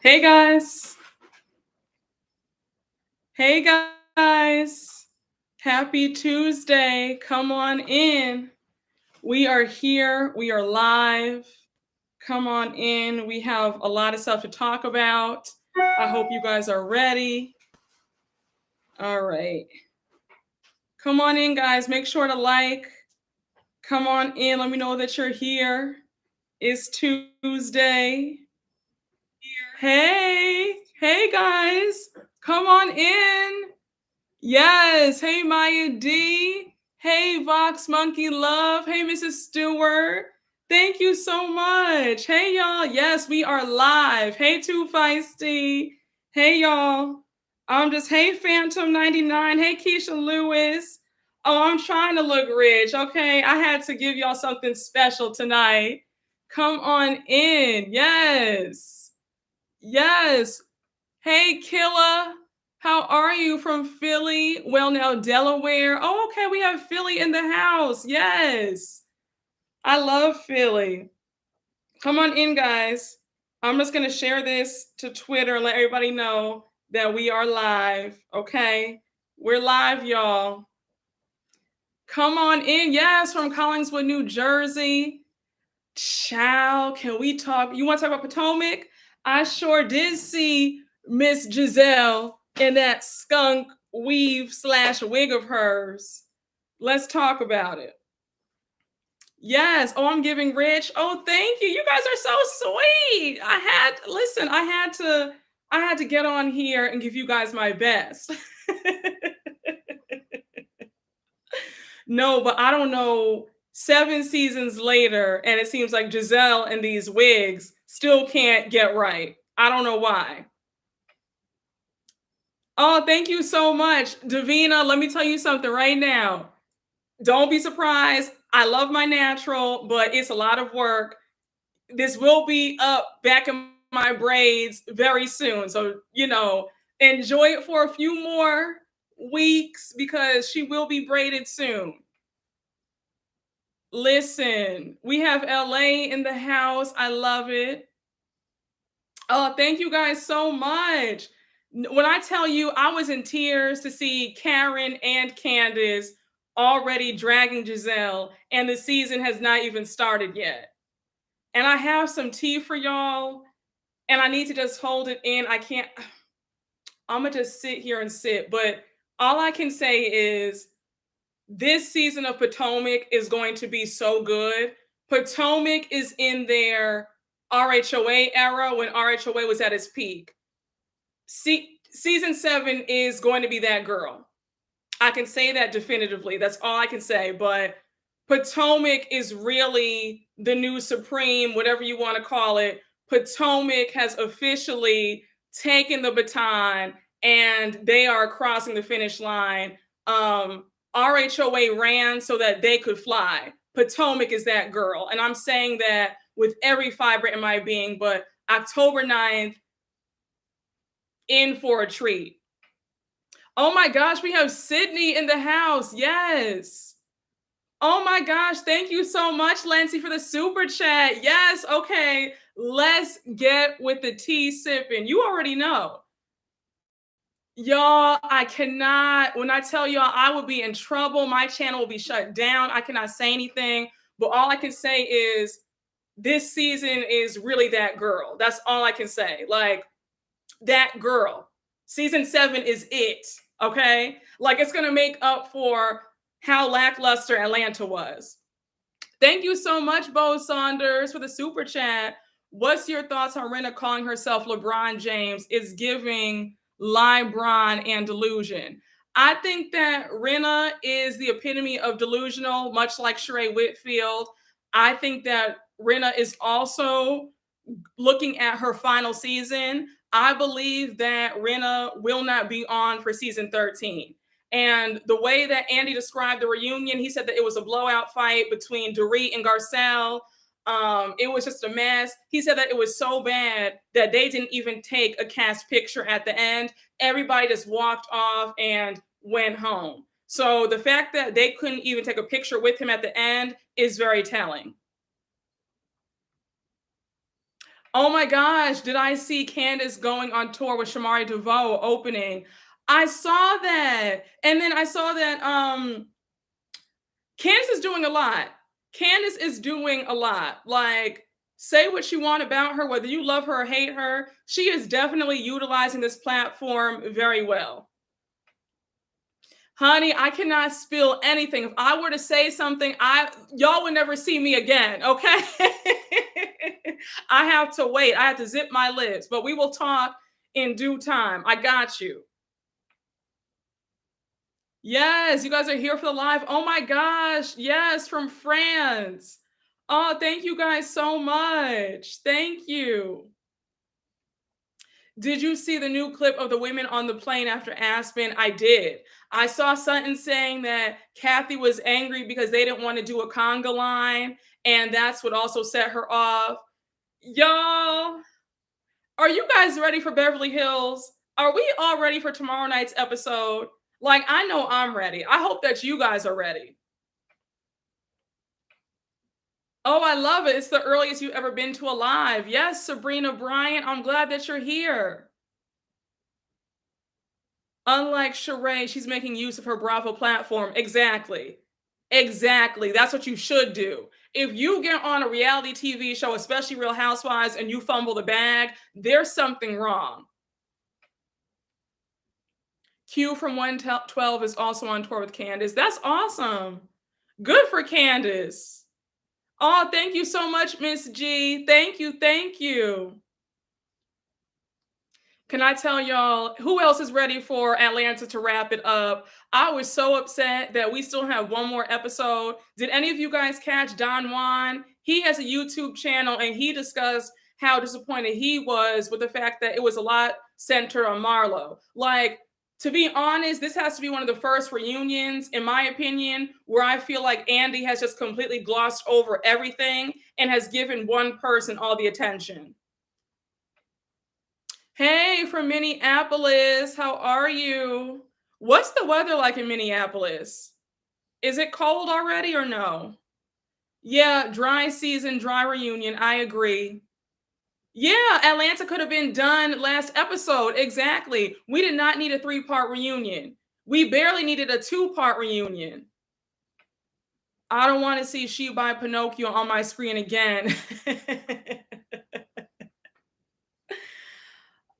Hey guys. Hey guys. Happy Tuesday. Come on in. We are here. We are live. Come on in. We have a lot of stuff to talk about. I hope you guys are ready. All right. Come on in, guys. Make sure to like. Come on in. Let me know that you're here. It's Tuesday. Hey. Hey, guys. Come on in. Yes. Hey, Maya D. Hey, Vox Monkey Love. Hey, Mrs. Stewart. Thank you so much. Hey, y'all. Yes, we are live. Hey, Too Feisty. Hey, y'all. Hey, Phantom 99. Hey, Keisha Lewis. Oh, I'm trying to look rich. Okay. I had to give y'all something special tonight. Come on in. Yes. Yes. Hey, Killa. How are you from Philly? Well, now Delaware. Oh, okay. We have Philly in the house. Yes. I love Philly. Come on in, guys. I'm just going to share this to Twitter and let everybody know that we are live. Okay. We're live, y'all. Come on in. Yes, from Collingswood, New Jersey. Child, can we talk? You want to talk about Potomac? I sure did see Miss Giselle in that skunk weave / wig of hers. Let's talk about it. Yes. Oh, I'm giving rich. Oh, thank you. You guys are so sweet. I had to get on here and give you guys my best. No, but I don't know. 7 seasons later, and it seems like Giselle and these wigs still can't get right. I don't know why. Oh, thank you so much. Davina, let me tell you something right now. Don't be surprised. I love my natural, but it's a lot of work. This will be up back in my braids very soon. So, enjoy it for a few more weeks because she will be braided soon. Listen, we have LA in the house. I love it. Oh, thank you guys so much. When I tell you, I was in tears to see Karen and Candace already dragging Giselle, and the season has not even started yet. And I have some tea for y'all, and I need to just hold it in. I can't, I'm gonna just sit here and sit. But all I can say is this season of Potomac is going to be so good. Potomac is in their RHOA era when RHOA was at its peak. Season 7 is going to be that girl. I can say that definitively. That's all I can say. But Potomac is really the new supreme, whatever you want to call it. Potomac has officially taken the baton and they are crossing the finish line. RHOA ran so that they could fly. Potomac is that girl. And I'm saying that with every fiber in my being, but October 9th, in for a treat. Oh my gosh, we have Sydney in the house. Yes. Oh my gosh, thank you so much, Lancy, for the super chat. Yes, okay. Let's get with the tea sipping. You already know. Y'all, I cannot, when I tell y'all I will be in trouble, my channel will be shut down. I cannot say anything, but all I can say is this season is really that girl. That's all I can say. Like, that girl. Season 7 is it, okay? Like, it's gonna make up for how lackluster Atlanta was. Thank you so much, Bo Saunders, for the super chat. What's your thoughts on Rinna calling herself LeBron James? It's giving LeBron and delusion. I think that Rinna is the epitome of delusional, much like Sheree Whitfield. I think that Rinna is also looking at her final season. I believe that Rinna will not be on for season 13. And the way that Andy described the reunion, he said that it was a blowout fight between Dorit and Garcelle. It was just a mess. He said that it was so bad that they didn't even take a cast picture at the end. Everybody just walked off and went home. So the fact that they couldn't even take a picture with him at the end is very telling. Oh my gosh, did I see Candace going on tour with Shamari DeVoe opening? I saw that. And then I saw that Candace is doing a lot. Candace is doing a lot. Like, say what you want about her, whether you love her or hate her, she is definitely utilizing this platform very well. Honey, I cannot spill anything. If I were to say something, y'all would never see me again, okay? I have to wait. I have to zip my lips, but we will talk in due time. I got you. Yes, you guys are here for the live. Oh my gosh. Yes, from France. Oh, thank you guys so much. Thank you. Did you see the new clip of the women on the plane after Aspen? I did. I saw something saying that Kathy was angry because they didn't want to do a conga line, and that's what also set her off. Y'all, are you guys ready for Beverly Hills? Are we all ready for tomorrow night's episode? Like, I know I'm ready. I hope that you guys are ready. Oh, I love it. It's the earliest you've ever been to a live. Yes, Sabrina Bryant, I'm glad that you're here. Unlike Sheree, she's making use of her Bravo platform. Exactly. Exactly. That's what you should do. If you get on a reality TV show, especially Real Housewives, and you fumble the bag, there's something wrong. Q from 112 is also on tour with Candace. That's awesome. Good for Candace. Oh, thank you so much, Miss G. Thank you. Thank you. Can I tell y'all who else is ready for Atlanta to wrap it up? I was so upset that we still have one more episode. Did any of you guys catch Don Juan? He has a YouTube channel and he discussed how disappointed he was with the fact that it was a lot centered on Marlo. Like, to be honest, this has to be one of the first reunions, in my opinion, where I feel like Andy has just completely glossed over everything and has given one person all the attention. Hey, from Minneapolis. How are you? What's the weather like in Minneapolis? Is it cold already or no? Yeah, dry season, dry reunion. I agree. Yeah, Atlanta could have been done last episode. Exactly. We did not need a three-part reunion. We barely needed a two-part reunion. I don't want to see She by Pinocchio on my screen again.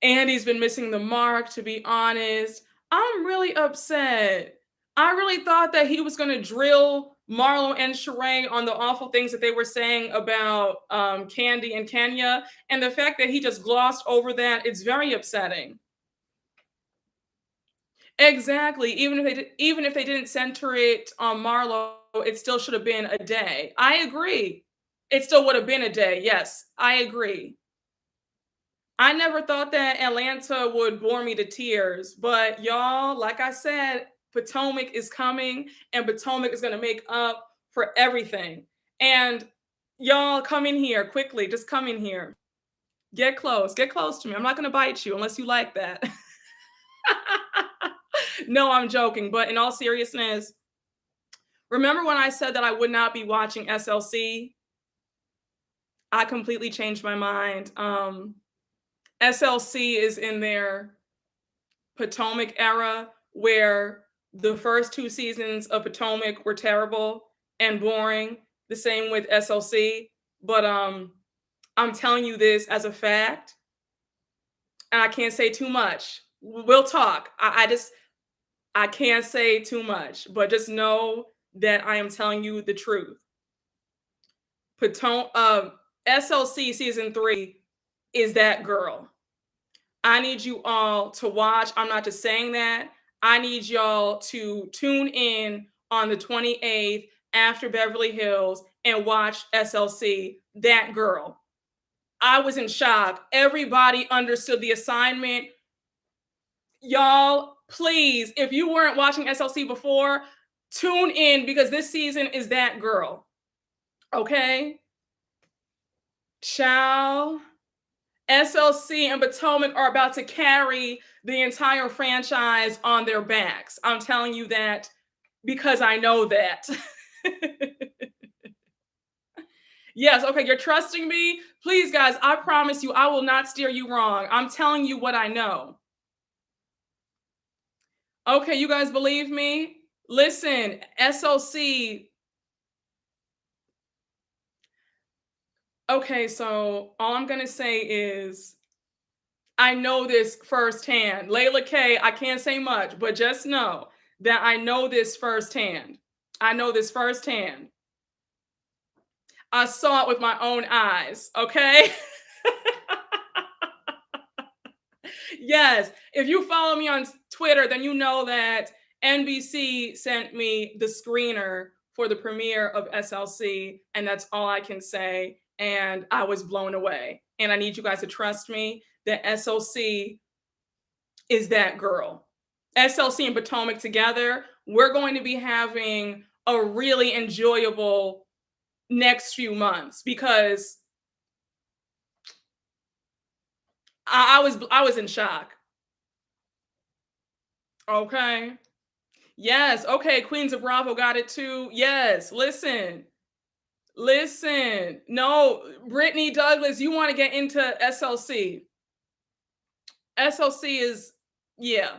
Andy's been missing the mark, to be honest. I'm really upset. I really thought that he was going to drill Marlo and Sheree on the awful things that they were saying about Candy and Kenya. And the fact that he just glossed over that, it's very upsetting. Exactly. Even if they didn't center it on Marlo, it still should have been a day. I agree. It still would have been a day. Yes, I agree. I never thought that Atlanta would bore me to tears, but y'all, like I said, Potomac is coming and Potomac is going to make up for everything. And y'all, come in here quickly. Just come in here. Get close. Get close to me. I'm not going to bite you unless you like that. No, I'm joking. But in all seriousness, remember when I said that I would not be watching SLC? I completely changed my mind. SLC is in their Potomac era where the first two seasons of Potomac were terrible and boring. The same with SLC. But I'm telling you this as a fact, and I can't say too much. We'll talk. I can't say too much, but just know that I am telling you the truth. SLC season 3 is that girl. I need you all to watch. I'm not just saying that. I need y'all to tune in on the 28th after Beverly Hills and watch SLC, that girl. I was in shock. Everybody understood the assignment. Y'all, please, if you weren't watching SLC before, tune in because this season is that girl. Okay? Ciao. SLC and Potomac are about to carry the entire franchise on their backs. I'm telling you that because I know that. Yes, okay, you're trusting me. Please, guys, I promise you, I will not steer you wrong. I'm telling you what I know. Okay, you guys believe me? Listen, SOC. Okay, so all I'm gonna say is I know this firsthand. Layla K, I can't say much, but just know that I know this firsthand. I know this firsthand. I saw it with my own eyes, okay? Yes. If you follow me on Twitter, then you know that NBC sent me the screener for the premiere of SLC, and that's all I can say. And I was blown away. And I need you guys to trust me that SLC is that girl. SLC and Potomac together, we're going to be having a really enjoyable next few months because I was in shock. Okay. Yes. Okay. Queens of Bravo got it too. Yes. Listen. Listen. No, Brittany Douglas, you want to get into SLC. SLC is, yeah.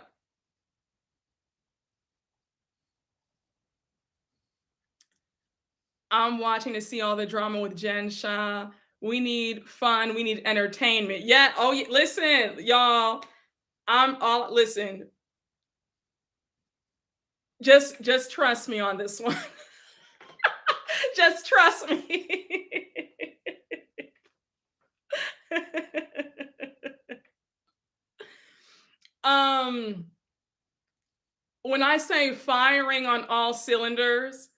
I'm watching to see all the drama with Jen Shah. We need fun. We need entertainment. Yeah. Oh, yeah. Listen, y'all. I'm all, listen, just trust me on this one. Just trust me. um, when I say firing on all cylinders,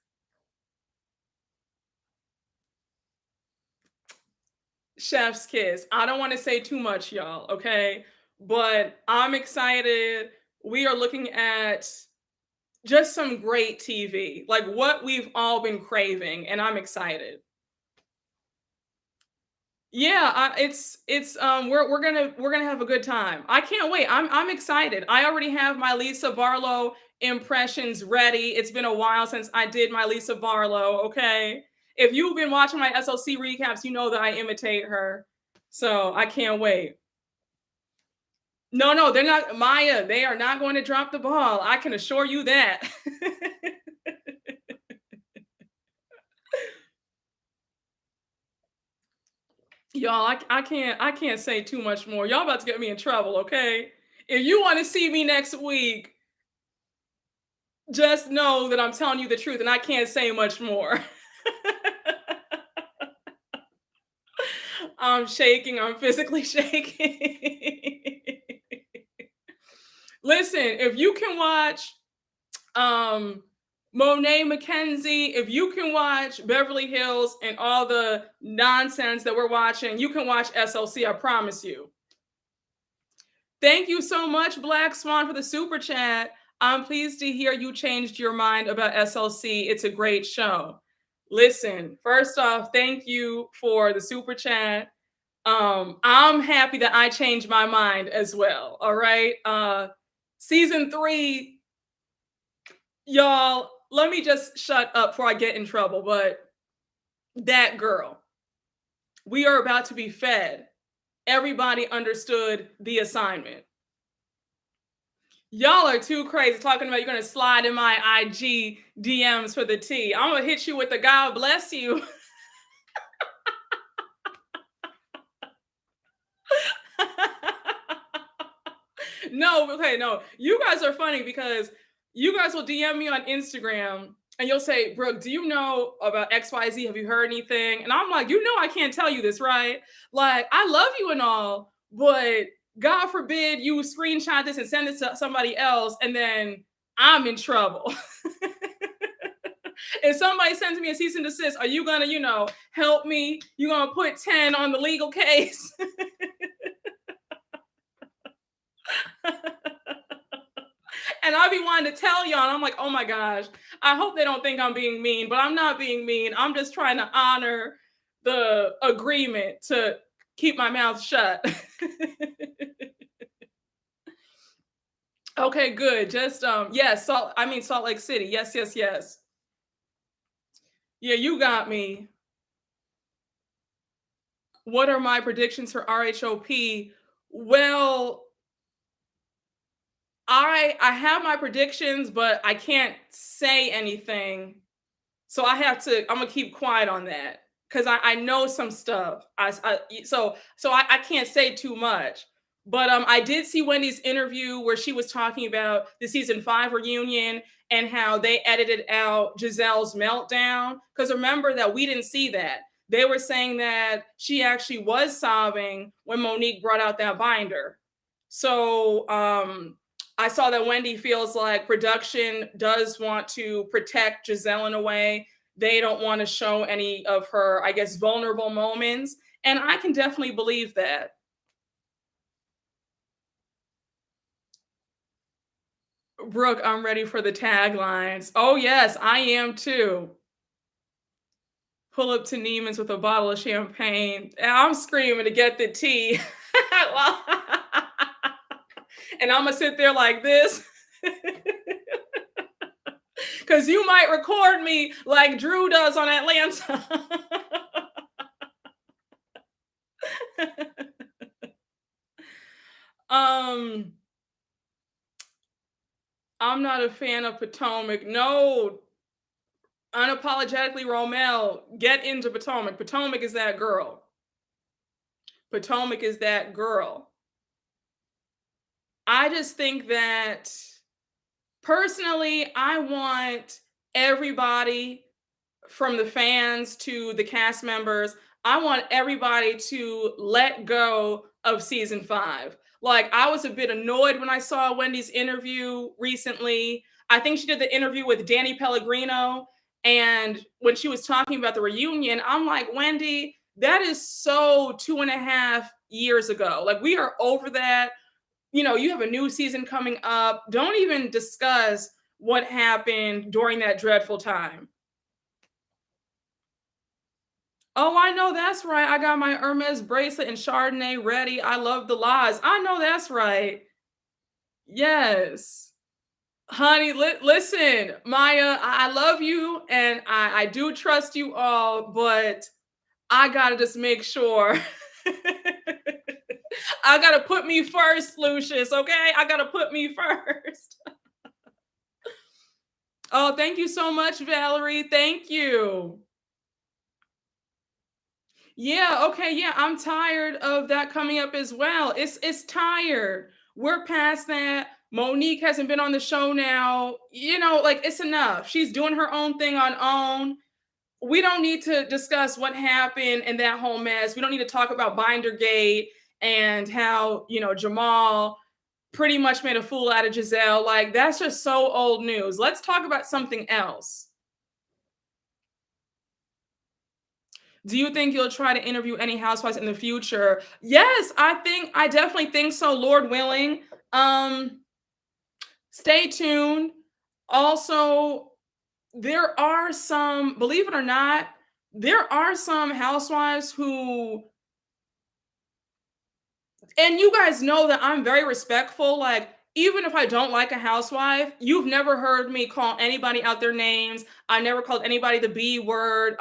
chef's kiss. I don't want to say too much, y'all, okay? But I'm excited. We are looking at just some great TV, like what we've all been craving, and I'm excited. Yeah, we're gonna have a good time. I can't wait. I'm excited. I already have my Lisa Barlow impressions ready. It's been a while since I did my Lisa Barlow. Okay, if you've been watching my SLC recaps, you know that I imitate her. So I can't wait. No, no, they're not, Maya. They are not going to drop the ball. I can assure you that. Y'all, I can't say too much more. Y'all about to get me in trouble, okay? If you want to see me next week, just know that I'm telling you the truth and I can't say much more. I'm shaking, I'm physically shaking. Listen, if you can watch um Monet Mackenzie, if you can watch Beverly Hills and all the nonsense that we're watching, you can watch SLC, I promise you. Thank you so much, Black Swan, for the super chat. I'm pleased to hear you changed your mind about SLC. It's a great show. Listen, first off, thank you for the super chat. I'm happy that I changed my mind as well. All right. Season 3, y'all, let me just shut up before I get in trouble. But that girl, we are about to be fed. Everybody understood the assignment. Y'all are too crazy talking about you're gonna slide in my IG DMs for the tea. I'm gonna hit you with the God bless you. No, okay, no. You guys are funny because you guys will DM me on Instagram and you'll say, Brooke, do you know about XYZ? Have you heard anything? And I'm like, you know, I can't tell you this, right? Like, I love you and all, but God forbid you screenshot this and send it to somebody else, and then I'm in trouble. If somebody sends me a cease and desist, are you gonna, help me? You gonna put 10 on the legal case? And I'll be wanting to tell y'all, and I'm like, oh my gosh, I hope they don't think I'm being mean, but I'm not being mean. I'm just trying to honor the agreement to keep my mouth shut. Okay, good. Just yes, Salt Lake City. Yes, yes, yes. Yeah, you got me. What are my predictions for RHOP? Well, I have my predictions, but I can't say anything. So I'm gonna keep quiet on that because I know some stuff. I can't say too much. But I did see Wendy's interview where she was talking about the season 5 reunion and how they edited out Giselle's meltdown. Because remember that we didn't see that. They were saying that she actually was sobbing when Monique brought out that binder. So I saw that Wendy feels like production does want to protect Giselle in a way. They don't want to show any of her, I guess, vulnerable moments. And I can definitely believe that. Brooke, I'm ready for the taglines. Oh, yes, I am too. Pull up to Neiman's with a bottle of champagne. And I'm screaming to get the tea. Well, and I'm going to sit there like this. Because you might record me like Drew does on Atlanta. um, I'm not a fan of Potomac. No, unapologetically, Romel, get into Potomac. Potomac is that girl. Potomac is that girl. I just think that personally, I want everybody from the fans to the cast members, I want everybody to let go of season 5. Like, I was a bit annoyed when I saw Wendy's interview recently. I think she did the interview with Danny Pellegrino. And when she was talking about the reunion, I'm like, Wendy, that is so 2.5 years ago. Like, we are over that. You have a new season coming up. Don't even discuss what happened during that dreadful time. Oh, I know that's right. I got my Hermes bracelet and Chardonnay ready. I love the lies. I know that's right. Yes. Honey, listen, Maya, I love you and I do trust you all, but I gotta just make sure. I gotta put me first, Lucius, okay? I gotta put me first. Oh, thank you so much, Valerie. Thank you. Yeah, okay, yeah, I'm tired of that coming up as well. It's tired. We're past that. Monique hasn't been on the show now. Like it's enough. She's doing her own thing on own. We don't need to discuss what happened in that whole mess. We don't need to talk about Bindergate and how, Jamal pretty much made a fool out of Giselle. Like that's just so old news. Let's talk about something else. Do you think you'll try to interview any housewives in the future? Yes, I definitely think so, Lord willing. Um, Stay tuned. Also, there are some, believe it or not, there are some housewives who, and you guys know that I'm very respectful. Like, even if I don't like a housewife, you've never heard me call anybody out their names. I never called anybody the B word.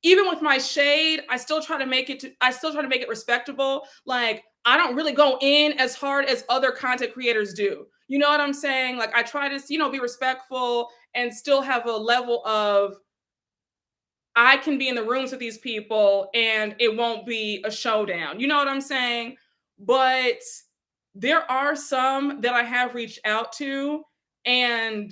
Even with my shade, I still try to make it respectable. Like, I don't really go in as hard as other content creators do. You know what I'm saying? Like, I try to, be respectful and still have a level of I can be in the rooms with these people and it won't be a showdown. You know what I'm saying? But there are some that I have reached out to, and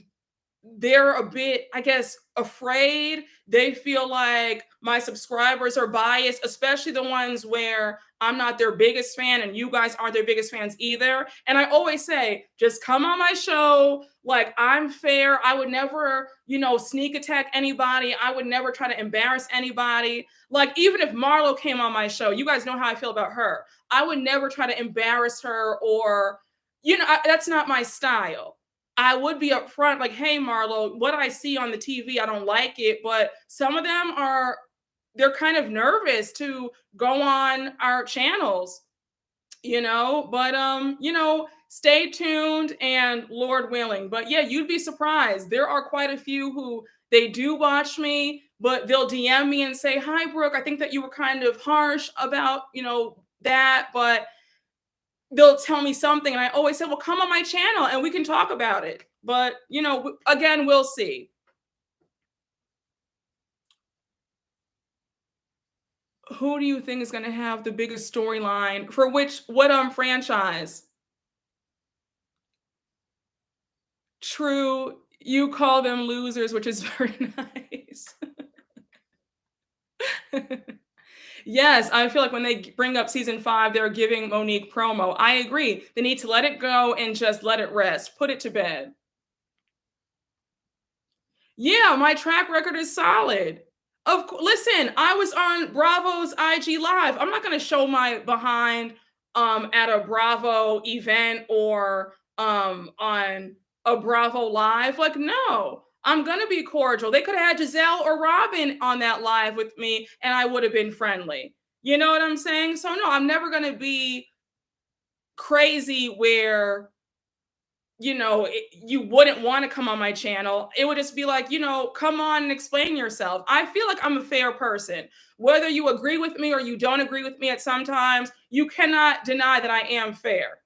they're a bit, I guess, afraid. They feel like my subscribers are biased, especially the ones where I'm not their biggest fan and you guys aren't their biggest fans either. And I always say, just come on my show. Like, I'm fair. I would never, sneak attack anybody. I would never try to embarrass anybody. Like, even if Marlo came on my show, you guys know how I feel about her. I would never try to embarrass her or, that's not my style. I would be upfront, like, hey, Marlo, what I see on the TV, I don't like it. But some of them they're kind of nervous to go on our channels, But stay tuned and Lord willing. But yeah, you'd be surprised. There are quite a few who They do watch me, but they'll DM me and say, "Hi, Brooke. I think that you were kind of harsh about, that, but." They'll tell me something, and I always say, "Well, come on my channel and we can talk about it." But, again, we'll see. Who do you think is gonna have the biggest storyline for what franchise? True, you call them losers, which is very nice. Yes, I feel like when they bring up season 5, they're giving Monique promo. I agree. They need to let it go and just let it rest. Put it to bed. Yeah, my track record is solid. Listen, I was on Bravo's IG Live. I'm not going to show my behind at a Bravo event or on a Bravo Live. Like, no, I'm going to be cordial. They could have had Giselle or Robin on that live with me, and I would have been friendly. You know what I'm saying? So no, I'm never going to be crazy where you wouldn't want to come on my channel. It would just be like, come on and explain yourself. I feel like I'm a fair person. Whether you agree with me or you don't agree with me at some times, you cannot deny that I am fair.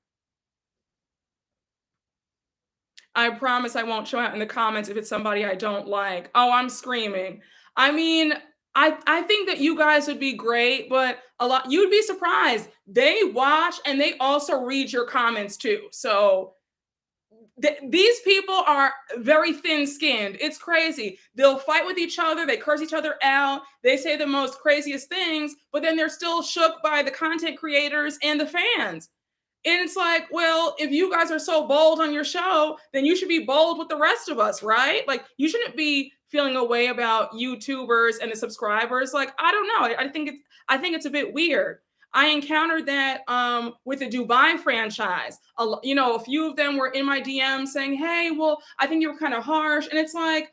I promise I won't show out in the comments if it's somebody I don't like. Oh, I'm screaming. I mean, I think that you guys would be great, but you'd be surprised. They watch and they also read your comments too. So these people are very thin-skinned. It's crazy. They'll fight with each other. They curse each other out. They say the most craziest things, but then they're still shook by the content creators and the fans. And it's like, well, if you guys are so bold on your show, then you should be bold with the rest of us, right? Like, you shouldn't be feeling a way about YouTubers and the subscribers. Like, I don't know. I think it's a bit weird. I encountered that with the Dubai franchise. A few of them were in my DM saying, "Hey, well, I think you were kind of harsh," and it's like,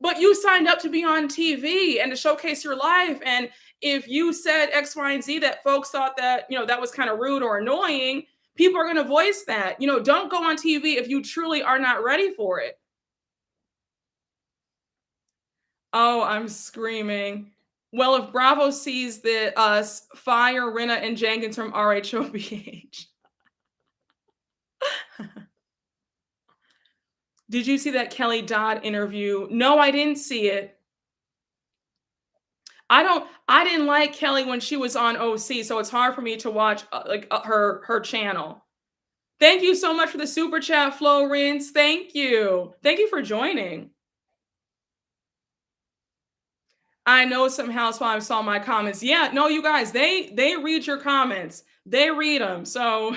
but you signed up to be on TV and to showcase your life. And if you said X, Y, and Z that folks thought that, that was kind of rude or annoying, people are going to voice that. Don't go on TV if you truly are not ready for it. Oh, I'm screaming. Well, if Bravo sees that us fire Rinna and Jenkins from RHOBH. Did you see that Kelly Dodd interview? No, I didn't see it. I didn't like Kelly when she was on OC, so it's hard for me to watch her channel. Thank you so much for the super chat, Florence. Thank you. Thank you for joining. I know some housewives saw my comments. Yeah, no, you guys, they read your comments. They read them. So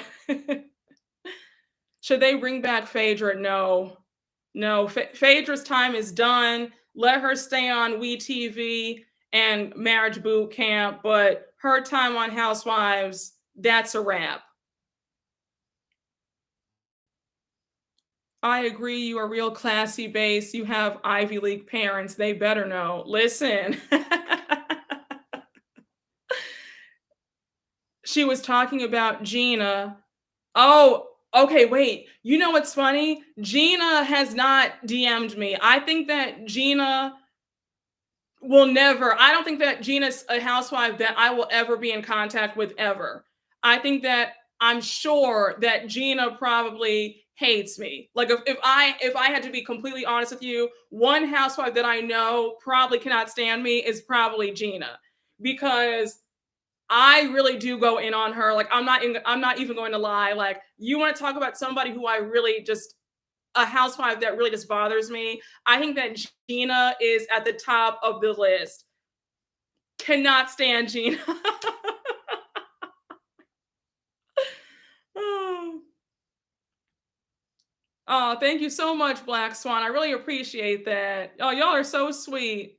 should they bring back Phaedra? No. No, Phaedra's time is done. Let her stay on WeTV and Marriage Boot Camp, but her time on Housewives, that's a wrap. I agree. You are real classy base. You have Ivy League parents. They better know. Listen. She was talking about Gina. Oh, okay, wait. You know what's funny? Gina has not DM'd me. I think that Gina I don't think that Gina's a housewife that I will ever be in contact with ever. I'm sure that Gina probably hates me. Like if I had to be completely honest with you, one housewife that I know probably cannot stand me is probably Gina, because I really do go in on her. Like I'm not even going to lie. Like, you want to talk about somebody who I really just a housewife that really just bothers me. I think that Gina is at the top of the list. Cannot stand Gina. Oh. Oh, thank you so much, Black Swan. I really appreciate that. Oh, y'all are so sweet.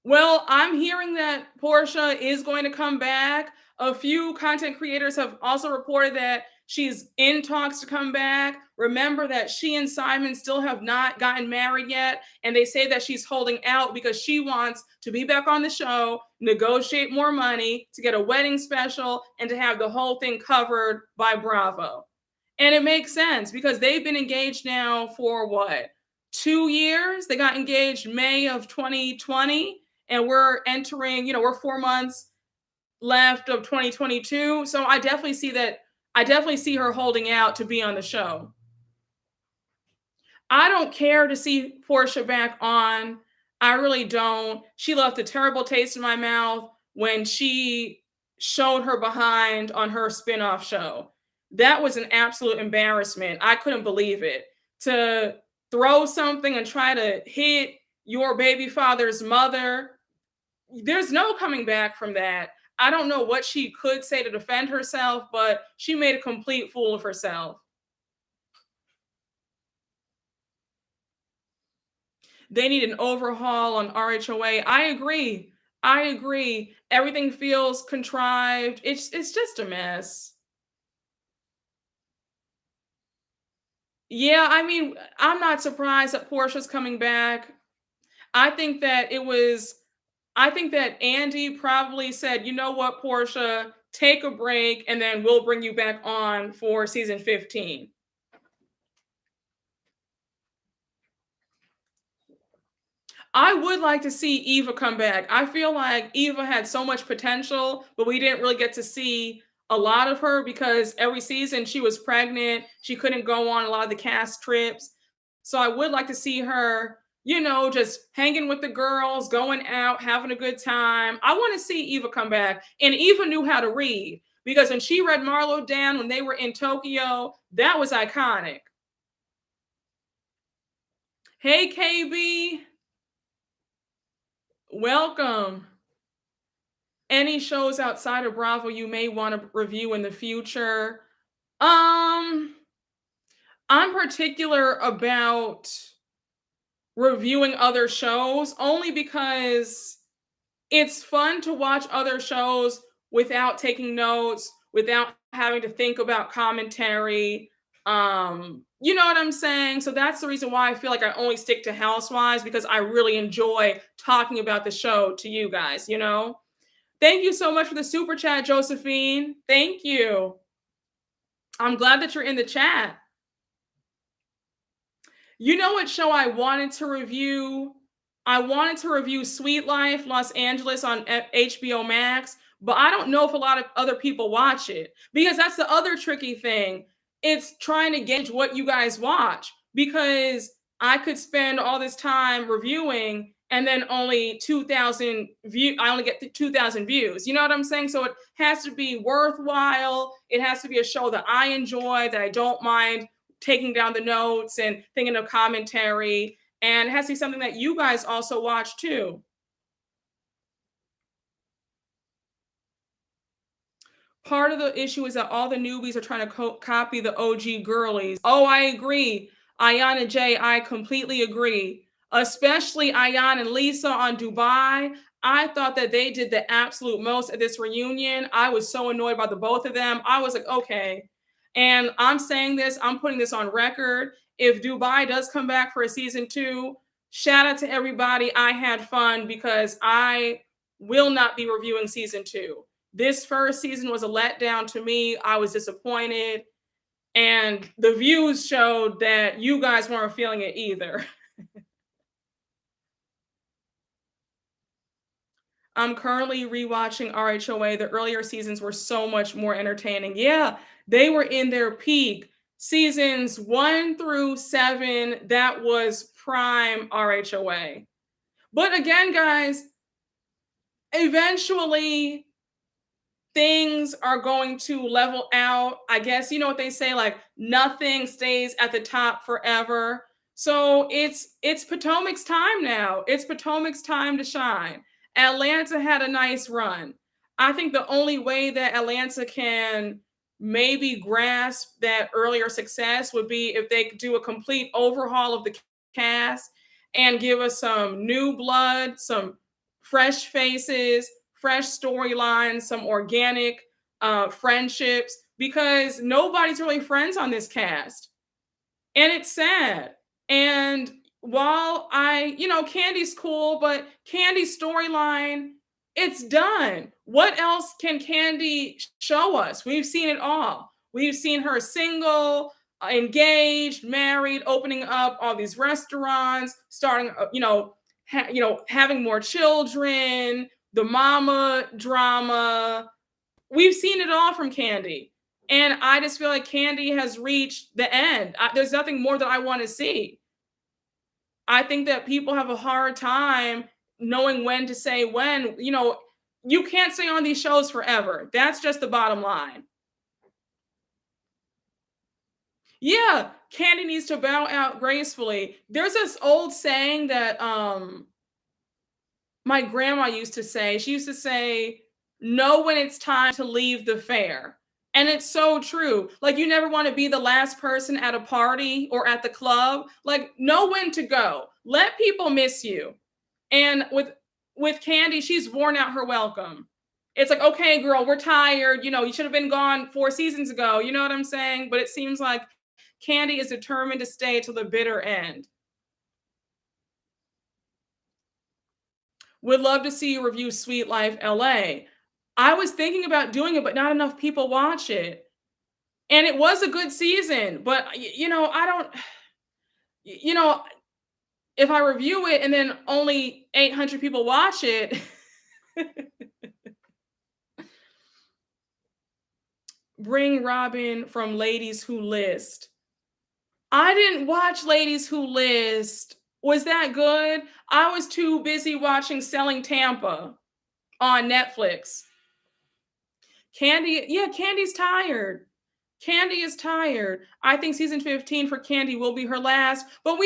Well, I'm hearing that Porsha is going to come back. A few content creators have also reported that she's in talks to come back. Remember that she and Simon still have not gotten married yet, and they say that she's holding out because she wants to be back on the show, negotiate more money, to get a wedding special, and to have the whole thing covered by Bravo. And it makes sense because they've been engaged now for what? 2 years. They got engaged May of 2020, and we're entering, we're 4 months left of 2022. So I definitely see that. I definitely see her holding out to be on the show. I don't care to see Porsha back on. I really don't. She left a terrible taste in my mouth when she showed her behind on her spinoff show. That was an absolute embarrassment. I couldn't believe it. To throw something and try to hit your baby father's mother, there's no coming back from that. I don't know what she could say to defend herself, but she made a complete fool of herself. They need an overhaul on RHOA. I agree. I agree. Everything feels contrived. It's just a mess. Yeah, I mean, I'm not surprised that Portia's coming back. I think that it was I think that Andy probably said, "You know what, Porsha, take a break and then we'll bring you back on for season 15." I would like to see Eva come back. I feel like Eva had so much potential, but we didn't really get to see a lot of her because every season she was pregnant. She couldn't go on a lot of the cast trips. So I would like to see her, just hanging with the girls, going out, having a good time. I want to see Eva come back. And Eva knew how to read because when she read Marlo down when they were in Tokyo, that was iconic. Hey, KB, welcome. Any shows outside of Bravo you may want to review in the future? Um, I'm particular about reviewing other shows only because it's fun to watch other shows without taking notes, without having to think about commentary. You know what I'm saying? So that's the reason why I feel like I only stick to Housewives because I really enjoy talking about the show to you guys. Thank you so much for the super chat, Josephine. Thank you. I'm glad that you're in the chat. You know what show I wanted to review? I wanted to review Sweet Life Los Angeles on HBO Max, but I don't know if a lot of other people watch it because that's the other tricky thing. It's trying to gauge what you guys watch because I could spend all this time reviewing and then only 2,000 view I only get 2,000 views. You know what I'm saying? So it has to be worthwhile. It has to be a show that I enjoy, that I don't mind taking down the notes and thinking of commentary, and it has to be something that you guys also watch too. Part of the issue is that all the newbies are trying to copy the OG girlies. Oh, I agree. Ayan and Jay, I completely agree. Especially Ayan and Lisa on Dubai. I thought that they did the absolute most at this reunion. I was so annoyed by the both of them. I was like, okay. And I'm saying this, I'm putting this on record. If Dubai does come back for a season 2, shout out to everybody. I had fun because I will not be reviewing season 2. This first season was a letdown to me. I was disappointed. And the views showed that you guys weren't feeling it either. I'm currently rewatching RHOA. The earlier seasons were so much more entertaining. Yeah, they were in their peak. Seasons 1 through 7, that was prime RHOA. But again, guys, eventually things are going to level out. I guess you know what they say, like nothing stays at the top forever. So it's Potomac's time now. It's Potomac's time to shine. Atlanta had a nice run. I think the only way that Atlanta can maybe grasp that earlier success would be if they could do a complete overhaul of the cast and give us some new blood, some fresh faces, fresh storylines, some organic friendships, because nobody's really friends on this cast. And it's sad. And while Candy's cool, but Candy's storyline, it's done. What else can Candy show us? We've seen it all. We've seen her single. engaged, married, opening up all these restaurants, starting, having more children, the mama drama. We've seen it all from Candy. And I just feel like Candy has reached the end. There's nothing more that I want to see. I think that people have a hard time knowing when to say when. You can't stay on these shows forever. That's just the bottom line. Yeah, Candy needs to bow out gracefully. There's this old saying that my grandma used to say. She used to say, "Know when it's time to leave the fair." And it's so true. Like, you never want to be the last person at a party or at the club. Like, know when to go. Let people miss you. And with Candy, she's worn out her welcome. It's like, okay, girl, we're tired. You should have been gone 4 seasons ago. You know what I'm saying? But it seems like Candy is determined to stay till the bitter end. Would love to see you review Sweet Life LA. I was thinking about doing it, but not enough people watch it. And it was a good season, but I don't, you know, if I review it and then only 800 people watch it, bring Robin from Ladies Who List. I didn't watch Ladies Who List. Was that good? I was too busy watching Selling Tampa on Netflix. Candy, yeah, Candy's tired. Candy is tired. I think season 15 for Candy will be her last, but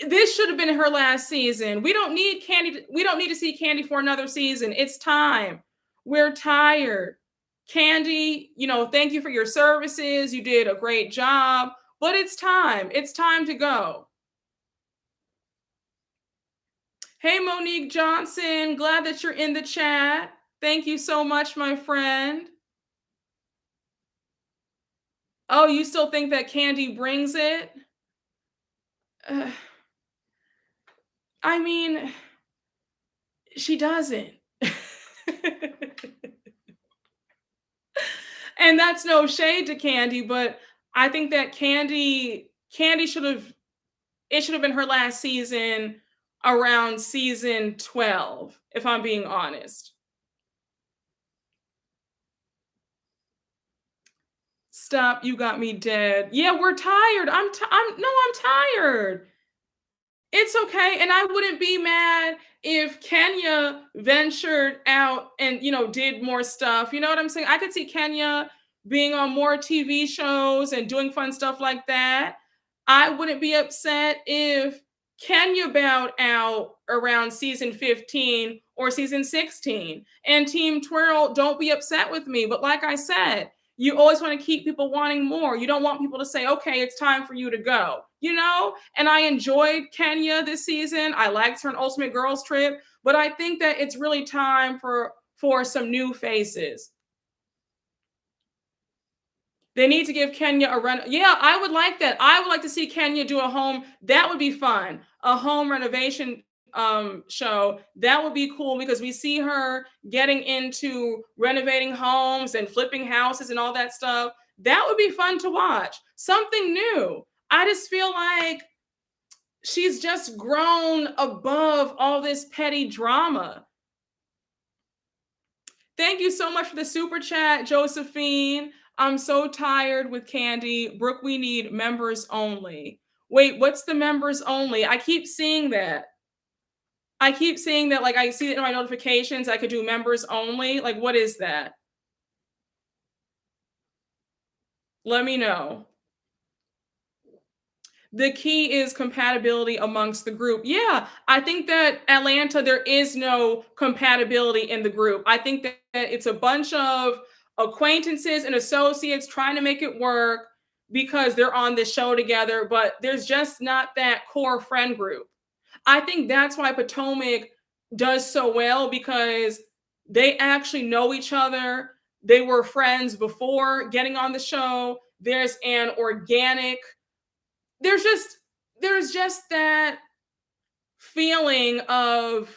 this should have been her last season. We don't need Candy. We don't need to see Candy for another season. It's time. We're tired. Candy, thank you for your services. You did a great job, but it's time. It's time to go. Hey, Monique Johnson. Glad that you're in the chat. Thank you so much, my friend. Oh, you still think that Candy brings it? I mean, she doesn't. And that's no shade to Candy, but I think that Candy should have been her last season around season 12, if I'm being honest. Stop, you got me dead. Yeah, we're tired. I'm tired. It's okay. And I wouldn't be mad if Kenya ventured out and, did more stuff. You know what I'm saying? I could see Kenya being on more TV shows and doing fun stuff like that. I wouldn't be upset if Kenya bowed out around season 15 or season 16. And Team Twirl, don't be upset with me. But like I said, you always want to keep people wanting more. You don't want people to say, okay, it's time for you to go, And I enjoyed Kenya this season. I liked her in Ultimate Girls Trip, but I think that it's really time for some new faces. They need to give Kenya a run. Yeah, I would like that. I would like to see Kenya do a home. That would be fun. A home renovation show. That would be cool because we see her getting into renovating homes and flipping houses and all that stuff. That would be fun to watch. Something new. I just feel like she's just grown above all this petty drama. Thank you so much for the super chat, Josephine. I'm so tired with Candy. Brooke, we need members only. Wait, what's the members only? I keep seeing that. Like I see it in my notifications. I could do members only. Like, what is that? Let me know. The key is compatibility amongst the group. Yeah, I think that Atlanta, there is no compatibility in the group. I think that it's a bunch of acquaintances and associates trying to make it work because they're on this show together, but there's just not that core friend group. I think that's why Potomac does so well because they actually know each other. They were friends before getting on the show. There's an organic there's just that feeling of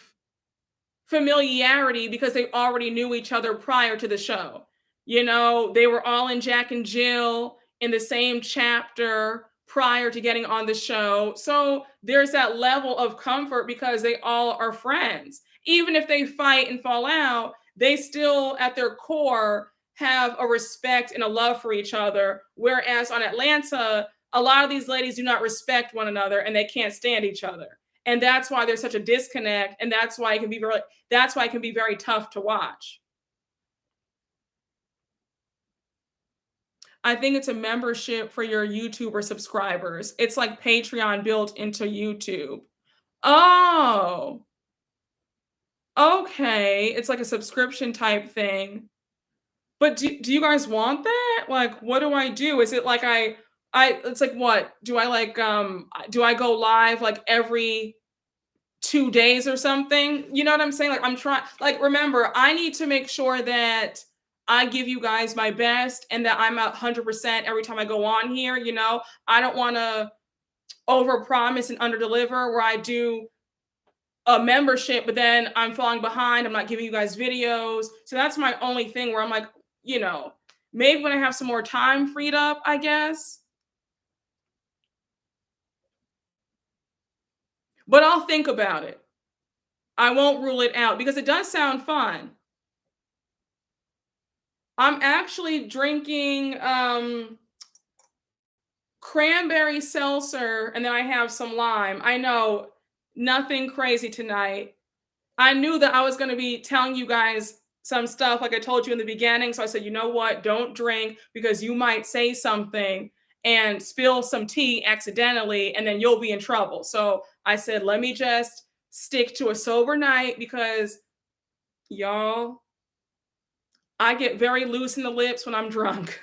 familiarity because they already knew each other prior to the show. They were all in Jack and Jill. in the same chapter prior to getting on the show. So there's that level of comfort because they all are friends. Even if they fight and fall out, they still, at their core, have a respect and a love for each other. Whereas on Atlanta, a lot of these ladies do not respect one another and they can't stand each other. And that's why there's such a disconnect. And that's why it can be very tough to watch. I think it's a membership for your YouTuber subscribers. It's like Patreon built into YouTube. Oh, okay. It's like a subscription type thing. But do you guys want that? Like, what do I do? Is it like I it's like what? Do I like do I go live like every 2 days or something? You know what I'm saying? Like I'm trying like remember, I need to make sure that I give you guys my best and that I'm 100% every time I go on here, you know? I don't want to overpromise and underdeliver where I do a membership, but then I'm falling behind. I'm not giving you guys videos. So that's my only thing where I'm like, you know, maybe when I have some more time freed up, I guess. But I'll think about it. I won't rule it out because it does sound fun. I'm actually drinking cranberry seltzer and then I have some lime. I know nothing crazy tonight. I knew that I was going to be telling you guys some stuff like I told you in the beginning. So I said, you know what? Don't drink because you might say something and spill some tea accidentally and then you'll be in trouble. So I said, let me just stick to a sober night because y'all, I get very loose in the lips when I'm drunk.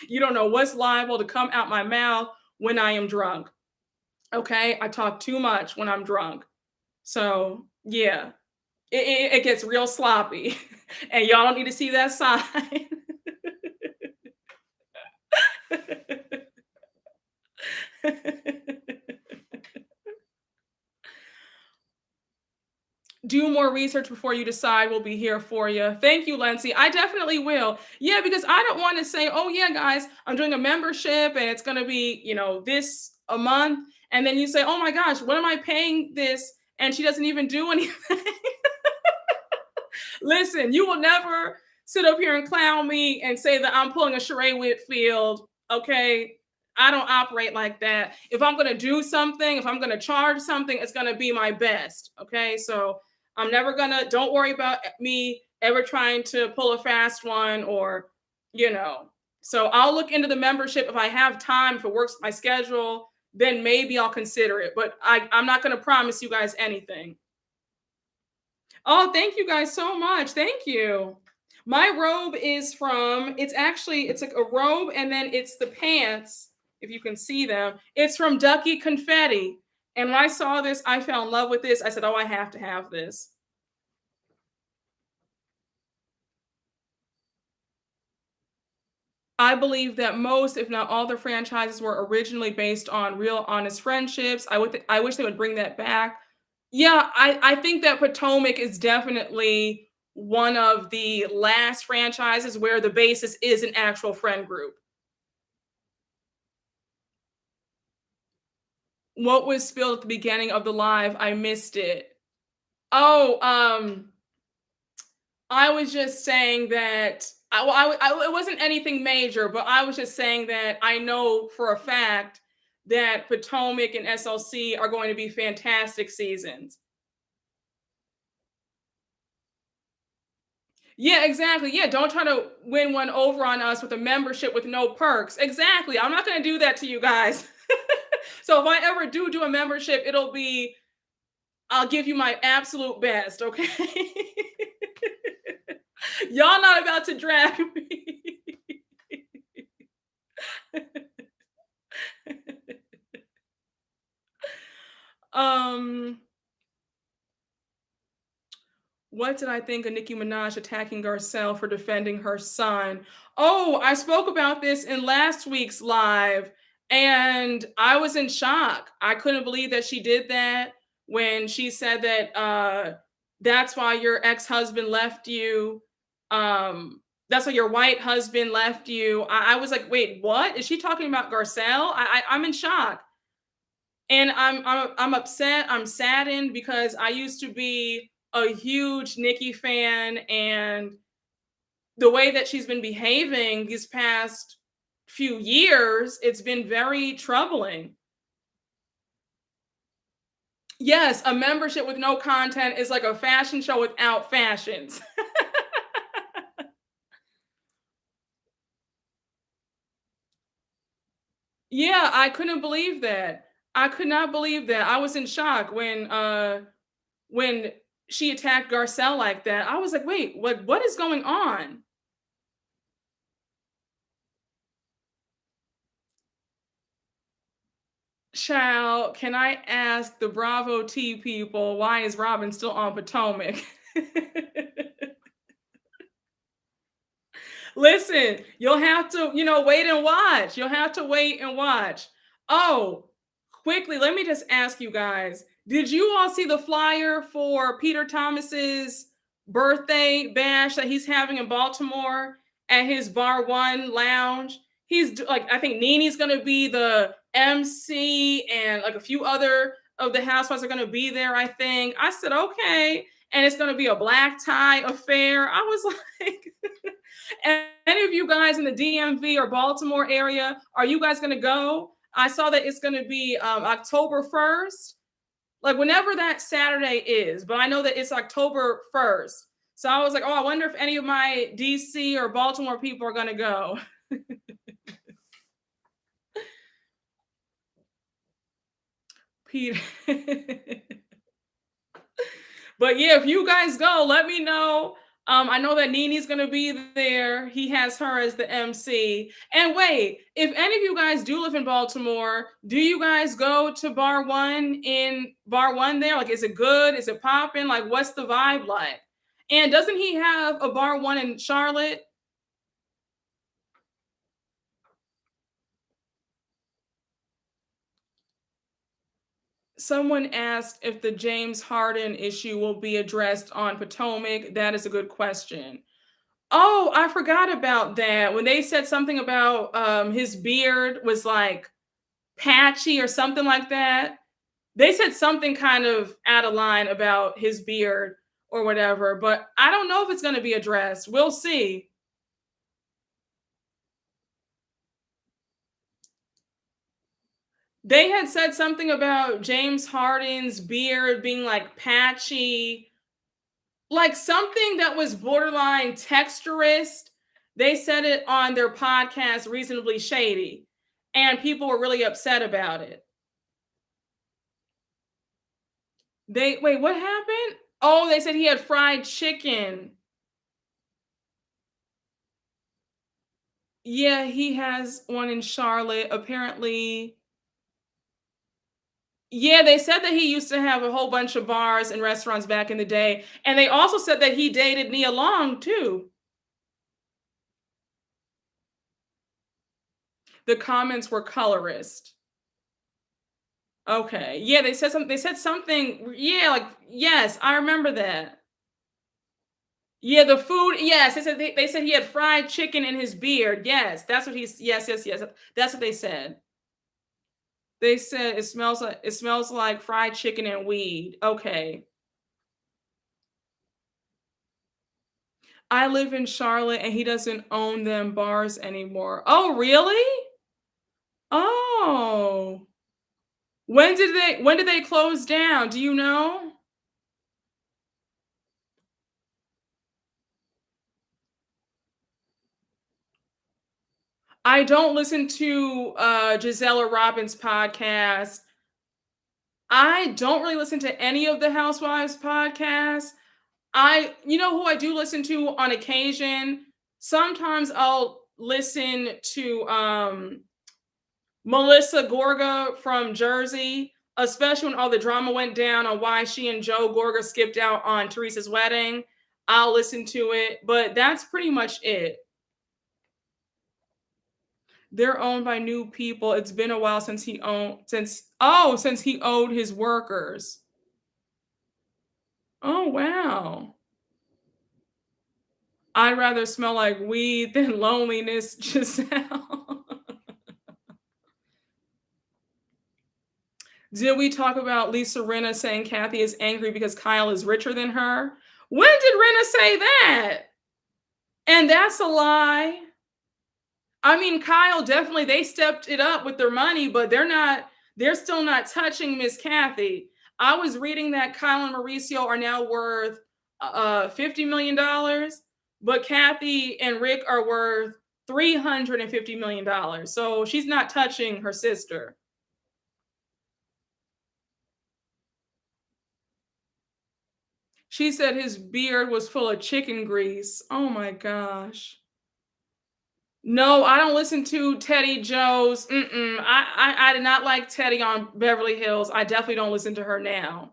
You don't know what's liable to come out my mouth when I am drunk. Okay. I talk too much when I'm drunk. So, yeah, it gets real sloppy, and y'all don't need to see that sign. Do more research before you decide. We'll be here for you. Thank you, Lindsay. I definitely will. Yeah, because I don't want to say, oh, yeah, guys, I'm doing a membership and it's going to be, you know, this a month. And then you say, oh my gosh, what am I paying this? And she doesn't even do anything. Listen, you will never sit up here and clown me and say that I'm pulling a Sheree Whitfield. Okay. I don't operate like that. If I'm going to do something, if I'm going to charge something, it's going to be my best. Okay. So I'm never going to, don't worry about me ever trying to pull a fast one or, you know. So I'll look into the membership if I have time, if it works with my schedule, then maybe I'll consider it. But I'm not going to promise you guys anything. Oh, thank you guys so much. Thank you. My robe is from, it's like a robe and then it's the pants, if you can see them. It's from Ducky Confetti. And when I saw this, I fell in love with this. I said, oh, I have to have this. I believe that most, if not all, the franchises were originally based on real, honest friendships. I wish they would bring that back. Yeah, I think that Potomac is definitely one of the last franchises where the basis is an actual friend group. What was spilled at the beginning of the live? I missed it. Oh, I was just saying that it wasn't anything major, but I was just saying that I know for a fact that Potomac and SLC are going to be fantastic seasons. Yeah, exactly. Yeah, don't try to win one over on us with a membership with no perks. Exactly. I'm not going to do that to you guys. So if I ever do a membership, I'll give you my absolute best, okay? Y'all not about to drag me. um What did I think of Nicki Minaj attacking Garcelle for defending her son? Oh, I spoke about this in last week's live, and I was in shock. I couldn't believe that she did that when she said that that's why your ex-husband left you. That's why your white husband left you. I was like, wait, what? Is she talking about Garcelle? I'm in shock. And I'm upset. I'm saddened because I used to be a huge Nikki fan, and the way that she's been behaving these past few years, it's been very troubling. Yes, a membership with no content is like a fashion show without fashions. Yeah, I couldn't believe that. I could not believe that. I was in shock when she attacked Garcelle like that. I was like, "Wait, what is going on?" Child, can I ask the Bravo T people, why is Robin still on Potomac? Listen, you'll have to, wait and watch. You'll have to wait and watch. Oh, quickly, let me just ask you guys, did you all see the flyer for Peter Thomas's birthday bash that he's having in Baltimore at his Bar One lounge? Like, I think Nene's gonna be the MC, and like a few other of the housewives are gonna be there, I think. I said, okay. And it's gonna be a black tie affair. I was like, any of you guys in the DMV or Baltimore area, are you guys gonna go? I saw that it's gonna be October 1st, like whenever that Saturday is, but I know that it's October 1st. So I was like, oh, I wonder if any of my DC or Baltimore people are gonna go. Peter. But yeah, if you guys go, let me know. I know that Nini's gonna be there. He has her as the MC. And wait, if any of you guys do live in Baltimore, do you guys go to Bar One there? Like, is it good? Is it popping? Like, what's the vibe like? And doesn't he have a Bar One in Charlotte? Someone asked if the James Harden issue will be addressed on Potomac. That is a good question. Oh, I forgot about that. When they said something about his beard was like patchy or something like that. They said something kind of out of line about his beard or whatever, but I don't know if it's going to be addressed. We'll see. They had said something about James Harden's beard being like patchy, like something that was borderline texturist. They said it on their podcast, Reasonably Shady, and people were really upset about it. They wait, what happened? Oh, they said he had fried chicken. Yeah, he has one in Charlotte. Apparently, yeah, they said that he used to have a whole bunch of bars and restaurants back in the day. And they also said that he dated Nia Long too. The comments were colorist. Okay. Yeah, they said something. Yeah, like, yes, I remember that. Yeah, the food. Yes, they said he had fried chicken in his beard. Yes, that's what he's. Yes, yes, yes. That's what they said. They said it smells like fried chicken and weed. Okay. I live in Charlotte and he doesn't own them bars anymore. Oh, really? Oh. When did they close down? Do you know? I don't listen to Gisela Robbins' podcast. I don't really listen to any of the Housewives podcasts. You know who I do listen to on occasion? Sometimes I'll listen to Melissa Gorga from Jersey, especially when all the drama went down on why she and Joe Gorga skipped out on Teresa's wedding. I'll listen to it, but that's pretty much it. They're owned by new people. It's been a while since he owed his workers. Oh wow. I'd rather smell like weed than loneliness, Giselle. Did we talk about Lisa Rinna saying Kathy is angry because Kyle is richer than her? When did Rinna say that? And that's a lie. I mean, Kyle definitely they stepped it up with their money, but they're still not touching Miss Kathy. I was reading that Kyle and Mauricio are now worth $50 million, but Kathy and Rick are worth $350 million. So she's not touching her sister. She said his beard was full of chicken grease. Oh my gosh. No, I don't listen to Teddy Joe's. Mm-mm. I did not like Teddy on Beverly Hills. I definitely don't listen to her now.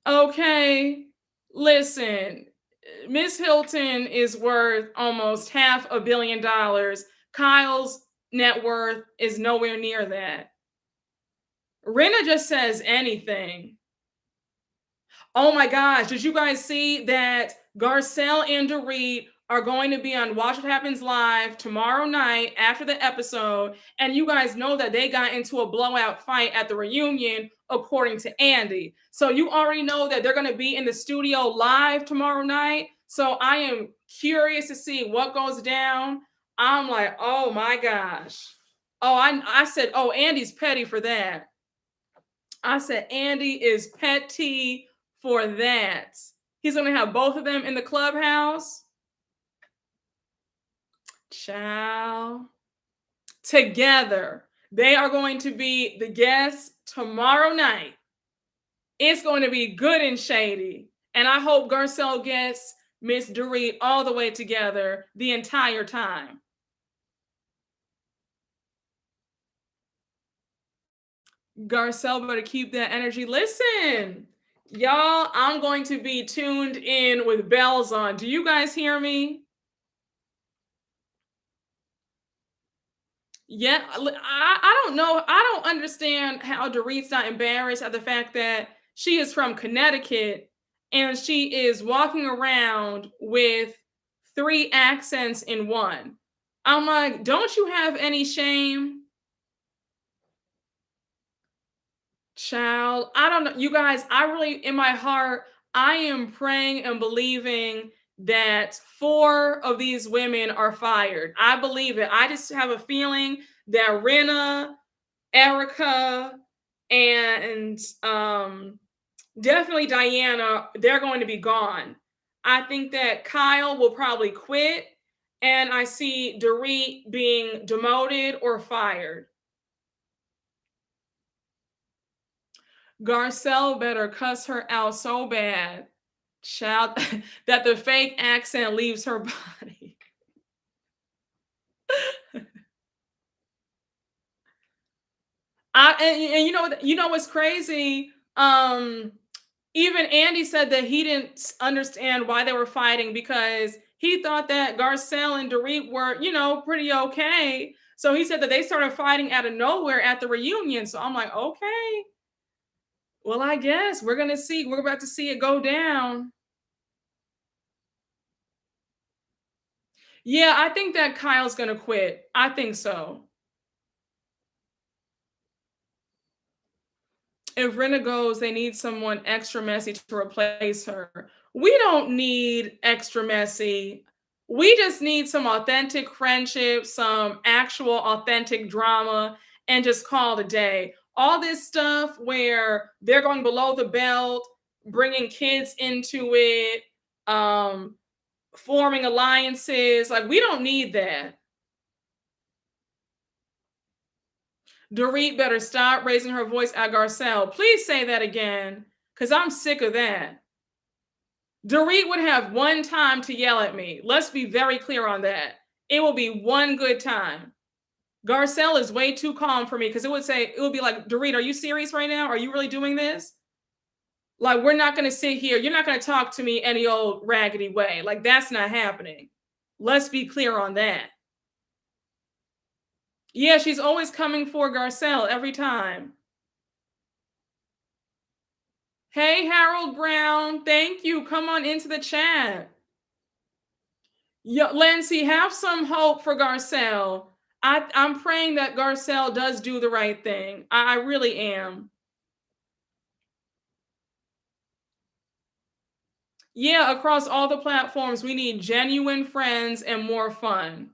Okay, listen, Miss Hilton is worth almost $500 million. Kyle's net worth is nowhere near that. Rinna just says anything. Oh my gosh, did you guys see that Garcelle and Dorit are going to be on Watch What Happens Live tomorrow night after the episode? And you guys know that they got into a blowout fight at the reunion, according to Andy. So you already know that they're going to be in the studio live tomorrow night. So I am curious to see what goes down. I'm like, oh my gosh. Oh, I said, oh, Andy's petty for that. I said, Andy is petty for that. He's going to have both of them in the clubhouse. Ciao. Together. They are going to be the guests tomorrow night. It's going to be good and shady. And I hope Garcelle gets Miss Dorit all the way together the entire time. Garcelle better keep that energy. Listen, y'all, I'm going to be tuned in with bells on. Do you guys hear me? Yeah, I don't know. I don't understand how Dorit's not embarrassed at the fact that she is from Connecticut and she is walking around with three accents in one. I'm like, don't you have any shame? Child, I don't know. You guys, I really, in my heart, I am praying and believing that four of these women are fired. I believe it. I just have a feeling that Rinna, Erica, and definitely Diana, they're going to be gone. I think that Kyle will probably quit, and I see Dorit being demoted or fired. Garcelle better cuss her out so bad, child, that the fake accent leaves her body. And you know what's crazy? Even Andy said that he didn't understand why they were fighting because he thought that Garcelle and Dorit were, pretty okay. So he said that they started fighting out of nowhere at the reunion. So I'm like, okay, well, I guess we're gonna see. We're about to see it go down. Yeah, I think that Kyle's gonna quit. I think so. If Rinna goes, they need someone extra messy to replace her. We don't need extra messy. We just need some authentic friendship, some actual authentic drama, and just call it a day. All this stuff where they're going below the belt, bringing kids into it, forming alliances, like we don't need that. Dorit better stop raising her voice at Garcelle. Please say that again, because I'm sick of that. Dorit would have one time to yell at me. Let's be very clear on that. It will be one good time. Garcelle is way too calm for me because it would be like, Dorit, are you serious right now? Are you really doing this? Like, we're not going to sit here. You're not going to talk to me any old raggedy way. Like, that's not happening. Let's be clear on that. Yeah, she's always coming for Garcelle every time. Hey, Harold Brown. Thank you. Come on into the chat. Yeah, Lindsay, have some hope for Garcelle. I'm praying that Garcelle does do the right thing. I really am. Yeah, across all the platforms, we need genuine friends and more fun.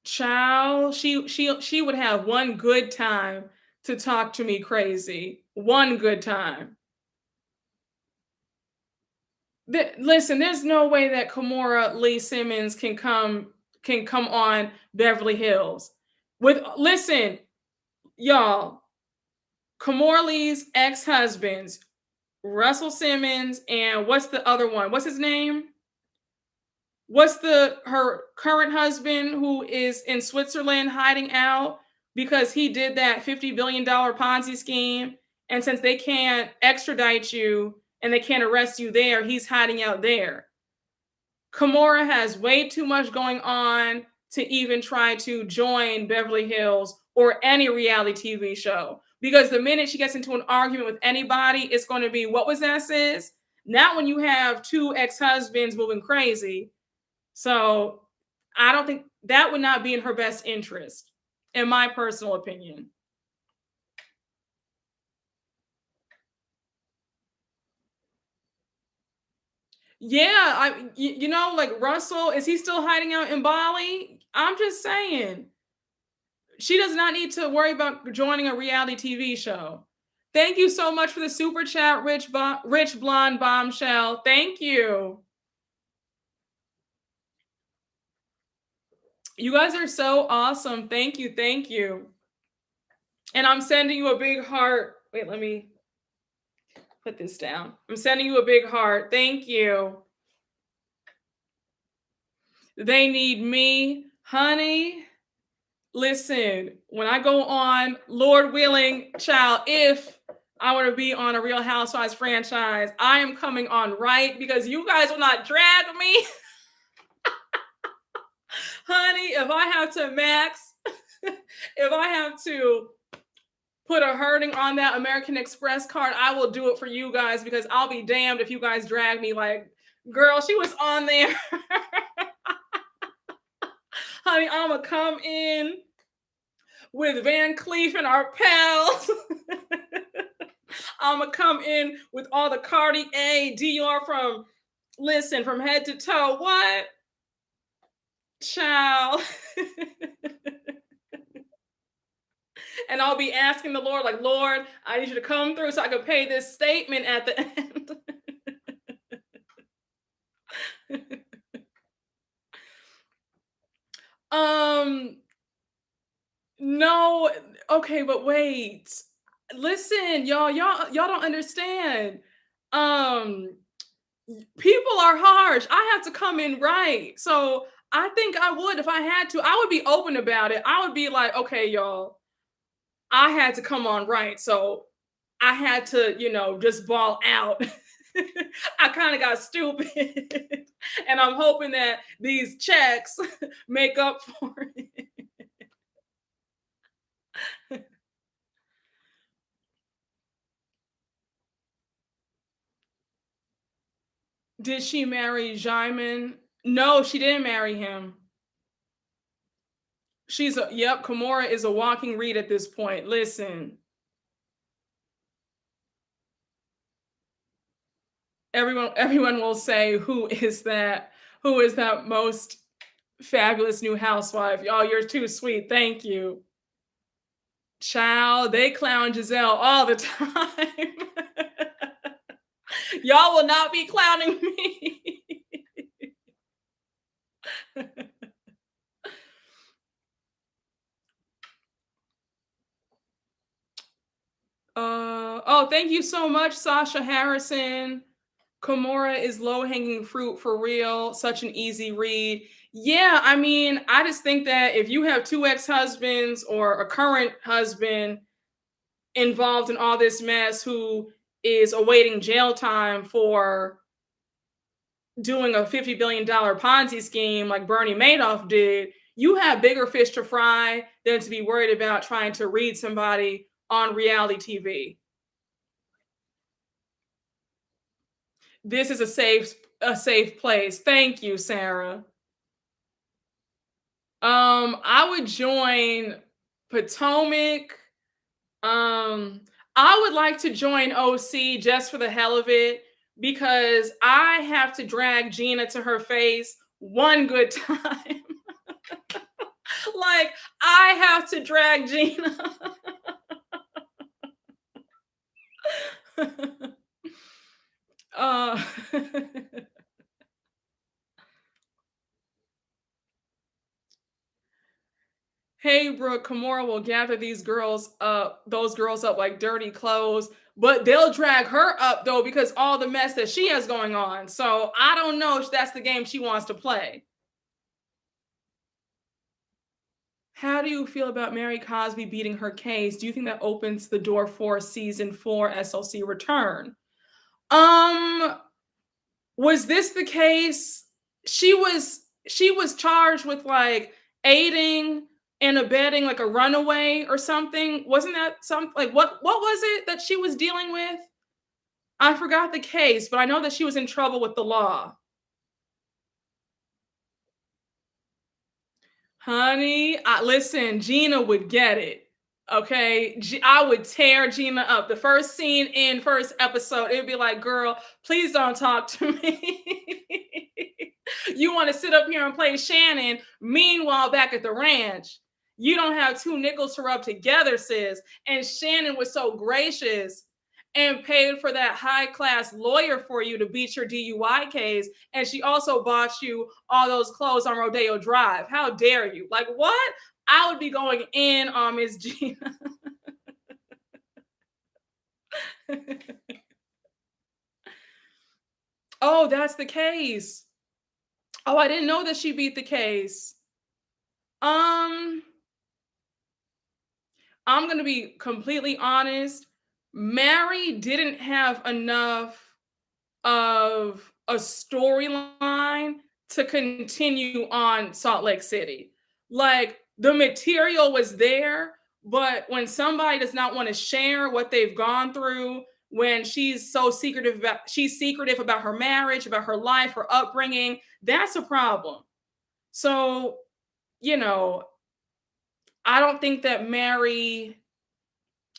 Child, she would have one good time to talk to me crazy. One good time. Listen, there's no way that Kimora Lee Simmons can come on Beverly Hills. With listen, y'all, Kimora Lee's ex-husbands, Russell Simmons, and what's the other one? What's his name? What's the her current husband who is in Switzerland hiding out because he did that $50 billion Ponzi scheme? And since they can't extradite you and they can't arrest you there, he's hiding out there. Kimora has way too much going on to even try to join Beverly Hills or any reality TV show. Because the minute she gets into an argument with anybody, it's going to be, what was that, sis? Not when you have two ex husbands moving crazy. So I don't think that would not be in her best interest, in my personal opinion. Yeah, like Russell, is he still hiding out in Bali? I'm just saying. She does not need to worry about joining a reality TV show. Thank you so much for the super chat, Rich Blonde Bombshell. Thank you. You guys are so awesome. Thank you. Thank you. And I'm sending you a big heart. Wait, let me put this down. I'm sending you a big heart. Thank you. They need me, honey. Listen, when I go on, Lord willing, child, if I want to be on a Real Housewives franchise, I am coming on right because you guys will not drag me. Honey, if I have to max, if I have to put a hurting on that American Express card, I will do it for you guys because I'll be damned if you guys drag me like, girl, she was on there. Honey, I'm going to come in with Van Cleef and our pals. I'm going to come in with all the Cardi A, Dior from head to toe. What? Child. And I'll be asking the Lord, like, Lord, I need you to come through so I can pay this statement at the end. um, no, okay, but wait. Listen, y'all don't understand. Um, People are harsh. I have to come in right. So I think I would if I had to. I would be open about it. I would be like, okay, y'all, I had to come on right. So I had to, just ball out. I kind of got stupid. And I'm hoping that these checks make up for it. Did she marry Jaimin? No, she didn't marry him. Kimora is a walking read at this point. Listen, everyone will say, who is that most fabulous new housewife? Y'all, you're too sweet. Thank you. Child, they clown Giselle all the time. Y'all will not be clowning me. Oh, thank you so much, Sasha Harrison. Kimora is low hanging fruit for real. Such an easy read. Yeah, I mean, I just think that if you have two ex husbands or a current husband involved in all this mess who is awaiting jail time for doing a $50 billion Ponzi scheme like Bernie Madoff did, you have bigger fish to fry than to be worried about trying to read somebody on reality TV. This is a safe place. Thank you, Sarah. I would join Potomac. Um, I would like to join OC just for the hell of it because I have to drag Gina to her face one good time. Like I have to drag Gina. uh Hey, Brooke, Kimura will gather those girls up like dirty clothes, but they'll drag her up though because all the mess that she has going on. So I don't know if that's the game she wants to play. How do you feel about Mary Cosby beating her case? Do you think that opens the door for season four SLC return? Um, was this the case? She was charged with like aiding and abetting like a runaway or something. Wasn't that some like what was it that she was dealing with? I forgot the case, but I know that she was in trouble with the law. Honey, listen, Gina would get it. Okay, I would tear Gina up. The first scene in first episode, it'd be like, "Girl, please don't talk to me." You want to sit up here and play Shannon. Meanwhile, back at the ranch, you don't have two nickels to rub together, sis. And Shannon was so gracious and paid for that high class lawyer for you to beat your DUI case. And she also bought you all those clothes on Rodeo Drive. How dare you? Like, what? I would be going in on Miss Gina. Oh, that's the case. Oh, I didn't know that she beat the case. Um, I'm going to be completely honest. Mary didn't have enough of a storyline to continue on Salt Lake City. Like the material was there, but when somebody does not want to share what they've gone through, when she's secretive about her marriage, about her life, her upbringing, that's a problem. So, you know, I don't think that Mary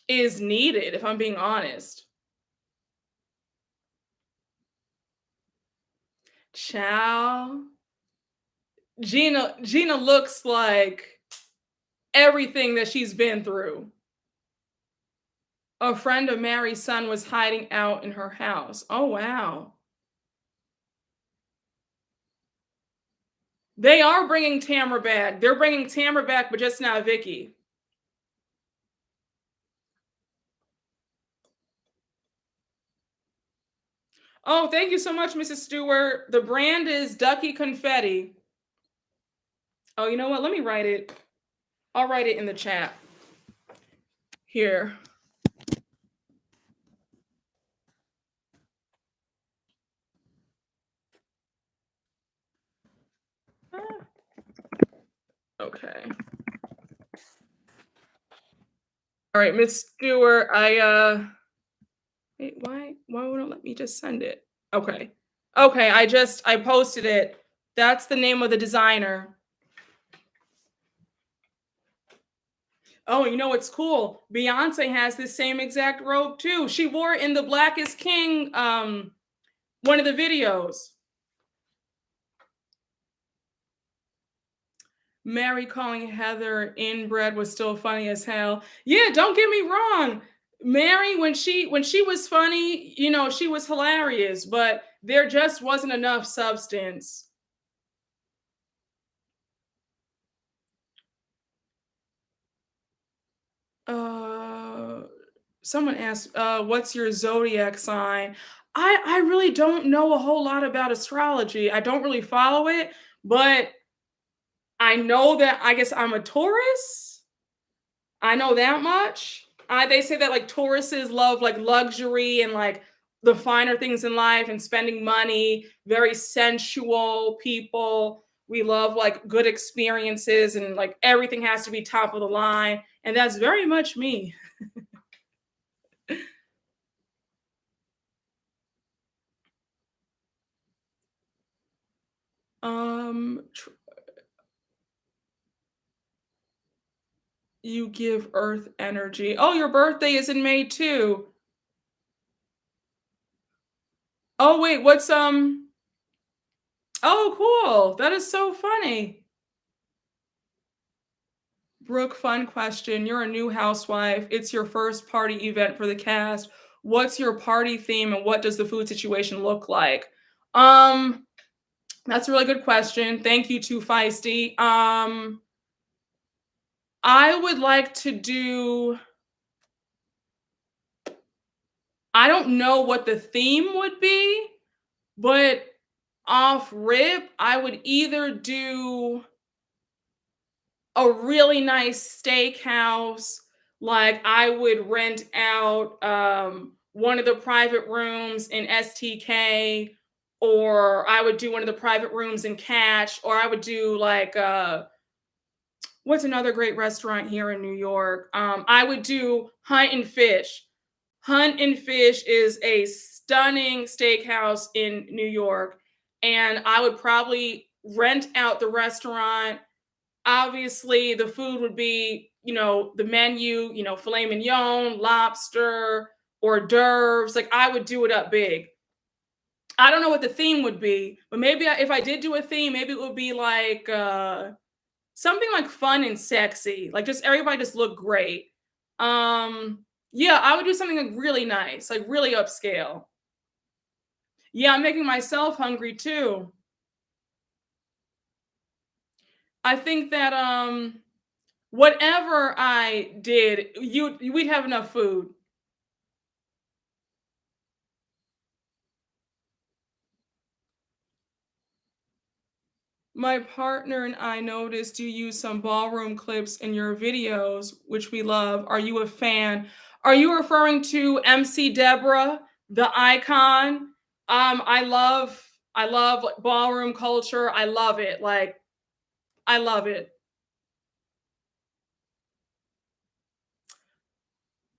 is needed if I'm being honest. Ciao. Gina looks like everything that she's been through. A friend of Mary's son was hiding out in her house. Oh, wow. They are bringing Tamara back. They're bringing Tamara back, but just not Vicky. Oh, thank you so much, Mrs. Stewart. The brand is Ducky Confetti. Oh, you know what? Let me write it. I'll write it in the chat. Here. Ah, okay. All right, Miss Stewart, wait, why won't it let me just send it? Okay. Okay, I posted it. That's the name of the designer. Oh, you know what's cool? Beyonce has this same exact robe too. She wore it in the Black is King one of the videos. Mary calling Heather inbred was still funny as hell. Yeah, don't get me wrong. Mary, when she was funny, she was hilarious, but there just wasn't enough substance. Uh, someone asked, "What's your zodiac sign?" I really don't know a whole lot about astrology. I don't really follow it, but I know that I guess I'm a Taurus. I know that much. They say that like Tauruses love like luxury and like the finer things in life and spending money, very sensual people. We love like good experiences and like everything has to be top of the line. And that's very much me. Tr you give Earth energy. Oh, your birthday is in May too. Oh, wait, oh, cool. That is so funny. Brooke, fun question. You're a new housewife. It's your first party event for the cast. What's your party theme and what does the food situation look like? Um, that's a really good question. Thank you, Too Feisty. I would like to do I don't know what the theme would be, but off rip, I would either do a really nice steakhouse. Like I would rent out one of the private rooms in STK, or I would do one of the private rooms in Catch, or I would do like what's another great restaurant here in New York? I would do Hunt and Fish. Hunt and Fish is a stunning steakhouse in New York, and I would probably rent out the restaurant. Obviously, the food would be, the menu, filet mignon, lobster, hors d'oeuvres. Like I would do it up big. I don't know what the theme would be, but maybe if I did do a theme, maybe it would be like something like fun and sexy, like just everybody just look great. Yeah, I would do something like really nice, like really upscale. Yeah, I'm making myself hungry too. I think that whatever I did, we'd have enough food. My partner and I noticed you use some ballroom clips in your videos, which we love. Are you a fan? Are you referring to MC Deborah, the icon? I love like, ballroom culture. I love it. Like I love it.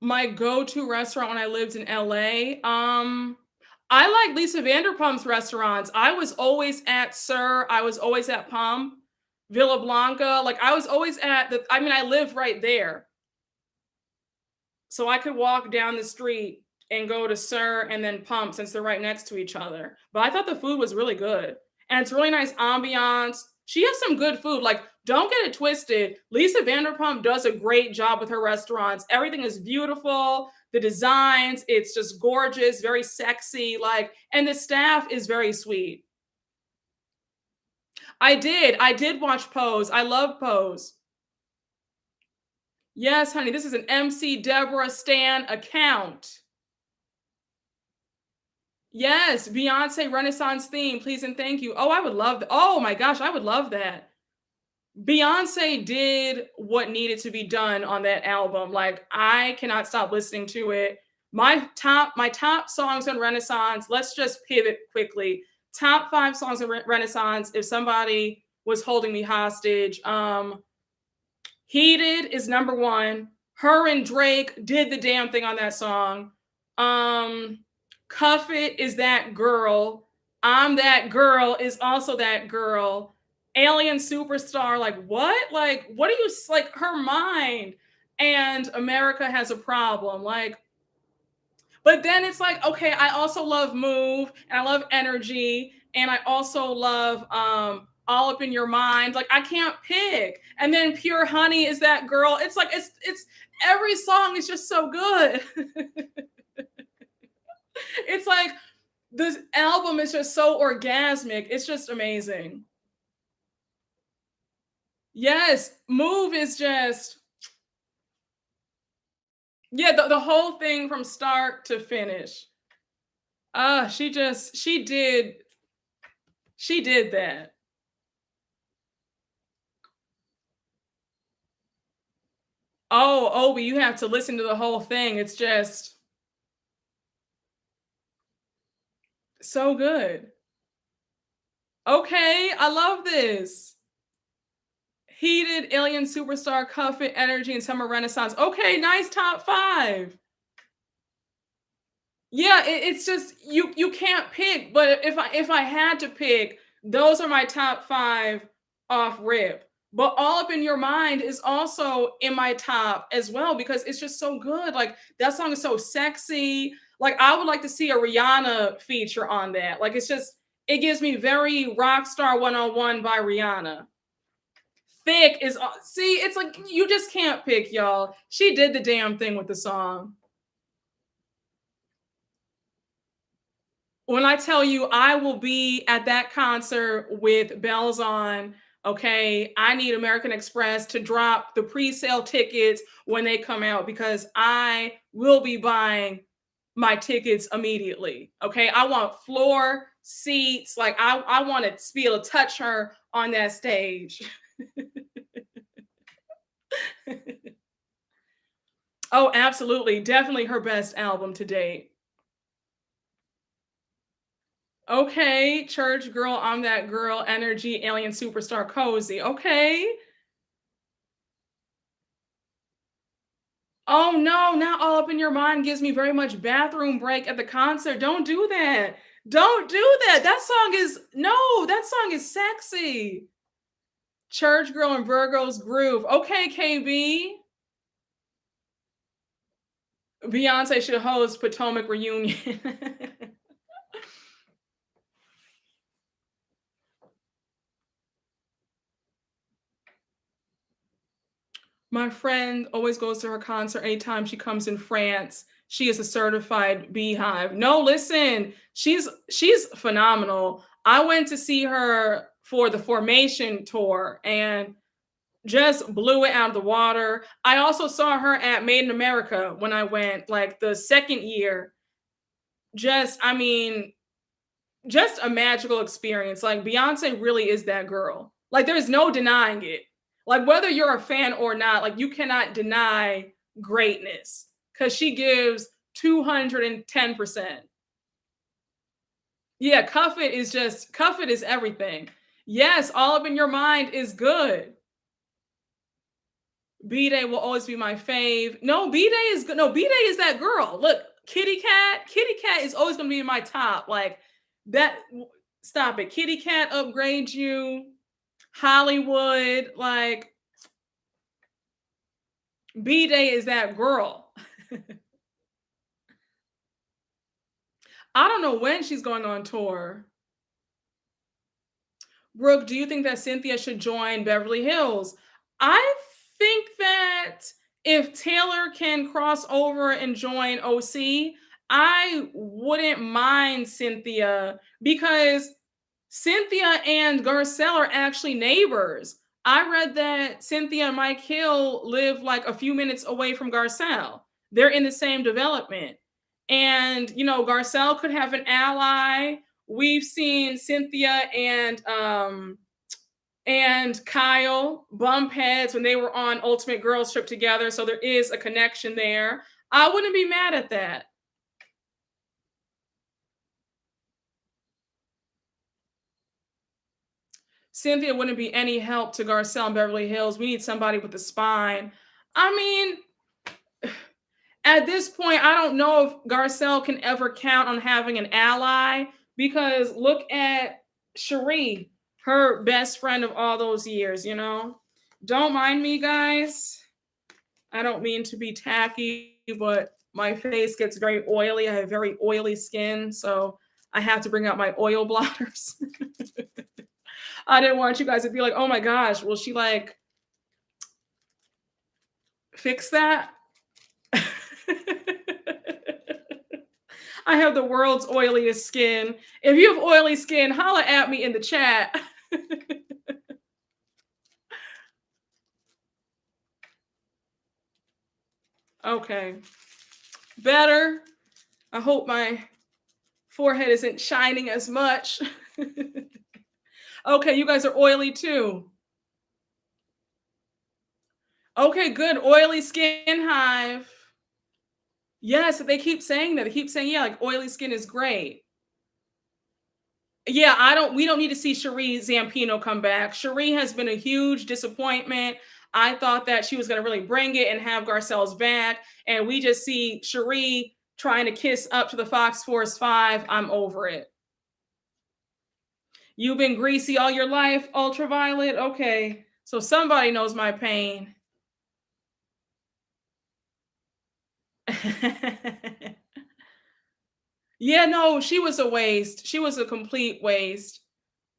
My go-to restaurant when I lived in LA, I like Lisa Vanderpump's restaurants. I was always at Sir, I was always at Pump, Villa Blanca, like, I was always at I live right there, so I could walk down the street and go to Sir and then Pump since they're right next to each other, but I thought the food was really good, and it's really nice ambiance. She has some good food, like, don't get it twisted, Lisa Vanderpump does a great job with her restaurants. Everything is beautiful, the designs, it's just gorgeous, very sexy, like, and the staff is very sweet. I did watch Pose. I love Pose. Yes, honey, this is an MC Deborah Stan account. Yes, Beyonce Renaissance theme, please and thank you. Oh, I would love that. Oh my gosh, I would love that. Beyonce did what needed to be done on that album. Like I cannot stop listening to it. My top songs on Renaissance. Let's just pivot quickly. Top 5 songs on Renaissance. If somebody was holding me hostage, Heated is number 1. Her and Drake did the damn thing on that song. Um, Cuff It is that girl. I'm that girl is also that girl. Alien Superstar, like what? Like, what are you like her mind? And America has a problem. Like, but then it's like, okay, I also love Move and I love Energy and I also love All Up in Your Mind. Like I can't pick. And then Pure Honey is that girl. It's like it's every song is just so good. It's like this album is just so orgasmic. It's just amazing. Yes, Move is just yeah, the whole thing from start to finish. She did that. Oh, Obi, you have to listen to the whole thing. It's just so good. Okay, I love this. Heated, Alien Superstar, Cuff It, Energy, and Summer Renaissance. Okay, nice top 5. Yeah, it's just you can't pick, but if I had to pick, Those are my top 5 off rip. But All Up in Your Mind is also in my top as well because it's just so good. Like that song is so sexy. Like I would like to see a Rihanna feature on that. Like it's just it gives me very Rockstar 101 by Rihanna. Thick is see, it's like you just can't pick, y'all. She did the damn thing with the song. When I tell you I will be at that concert with bells on, okay, I need American Express to drop the pre-sale tickets when they come out because I will be buying my tickets immediately. Okay, I want floor seats. Like I want to be able to touch her on that stage. Oh, absolutely. Definitely her best album to date. Okay, church girl, I'm that girl, energy, alien superstar, cozy. Okay. Oh no, not all up in your mind gives me very much bathroom break at the concert. Don't do that. Don't do that. That song is no, that song is sexy. Church girl and Virgo's groove. Okay, KB. Beyonce should host Potomac reunion. My friend always goes to her concert anytime she comes in France. She is a certified beehive. No, listen, she's phenomenal. I went to see her for the Formation tour and just blew it out of the water. I also saw her at Made in America when I went, like the second year. Just, I mean, just a magical experience. Like Beyonce really is that girl. Like there's no denying it. Like whether you're a fan or not, like you cannot deny greatness cuz she gives 210%. Yeah, Cuff It is everything. Yes, All Up in Your Mind is good. B-Day will always be my fave. No, B-Day is good. No, B-Day is that girl. Look, Kitty Cat is always going to be in my top. Like that stop it. Kitty Cat upgrade you. Hollywood, like B-Day is that girl. I don't know when she's going on tour. Brooke, do you think that Cynthia should join Beverly Hills? I think that if Taylor can cross over and join OC, I wouldn't mind Cynthia because Cynthia and Garcelle are actually neighbors. I read that Cynthia and Mike Hill live like a few minutes away from Garcelle. They're in the same development. And, Garcelle could have an ally. We've seen Cynthia and Kyle bump heads when they were on Ultimate Girls Trip together. So there is a connection there. I wouldn't be mad at that. Cynthia wouldn't be any help to Garcelle in Beverly Hills. We need somebody with a spine. I mean, at this point, I don't know if Garcelle can ever count on having an ally because look at Cherie, her best friend of all those years. Don't mind me, guys. I don't mean to be tacky, but my face gets very oily. I have very oily skin, so I have to bring out my oil blotters. I didn't want you guys to be like, oh my gosh, will she like fix that? I have the world's oiliest skin. If you have oily skin, holla at me in the chat. Okay. Better. I hope my forehead isn't shining as much. Okay, you guys are oily too. Okay, good. Oily skin hive. Yes, they keep saying that. They keep saying, yeah, like oily skin is great. Yeah, we don't need to see Cherie Zampino come back. Cherie has been a huge disappointment. I thought that she was going to really bring it and have Garcelle's back. And we just see Cherie trying to kiss up to the Fox Force 5. I'm over it. You've been greasy all your life, ultraviolet. Okay. So somebody knows my pain. Yeah, no, she was a waste. She was a complete waste.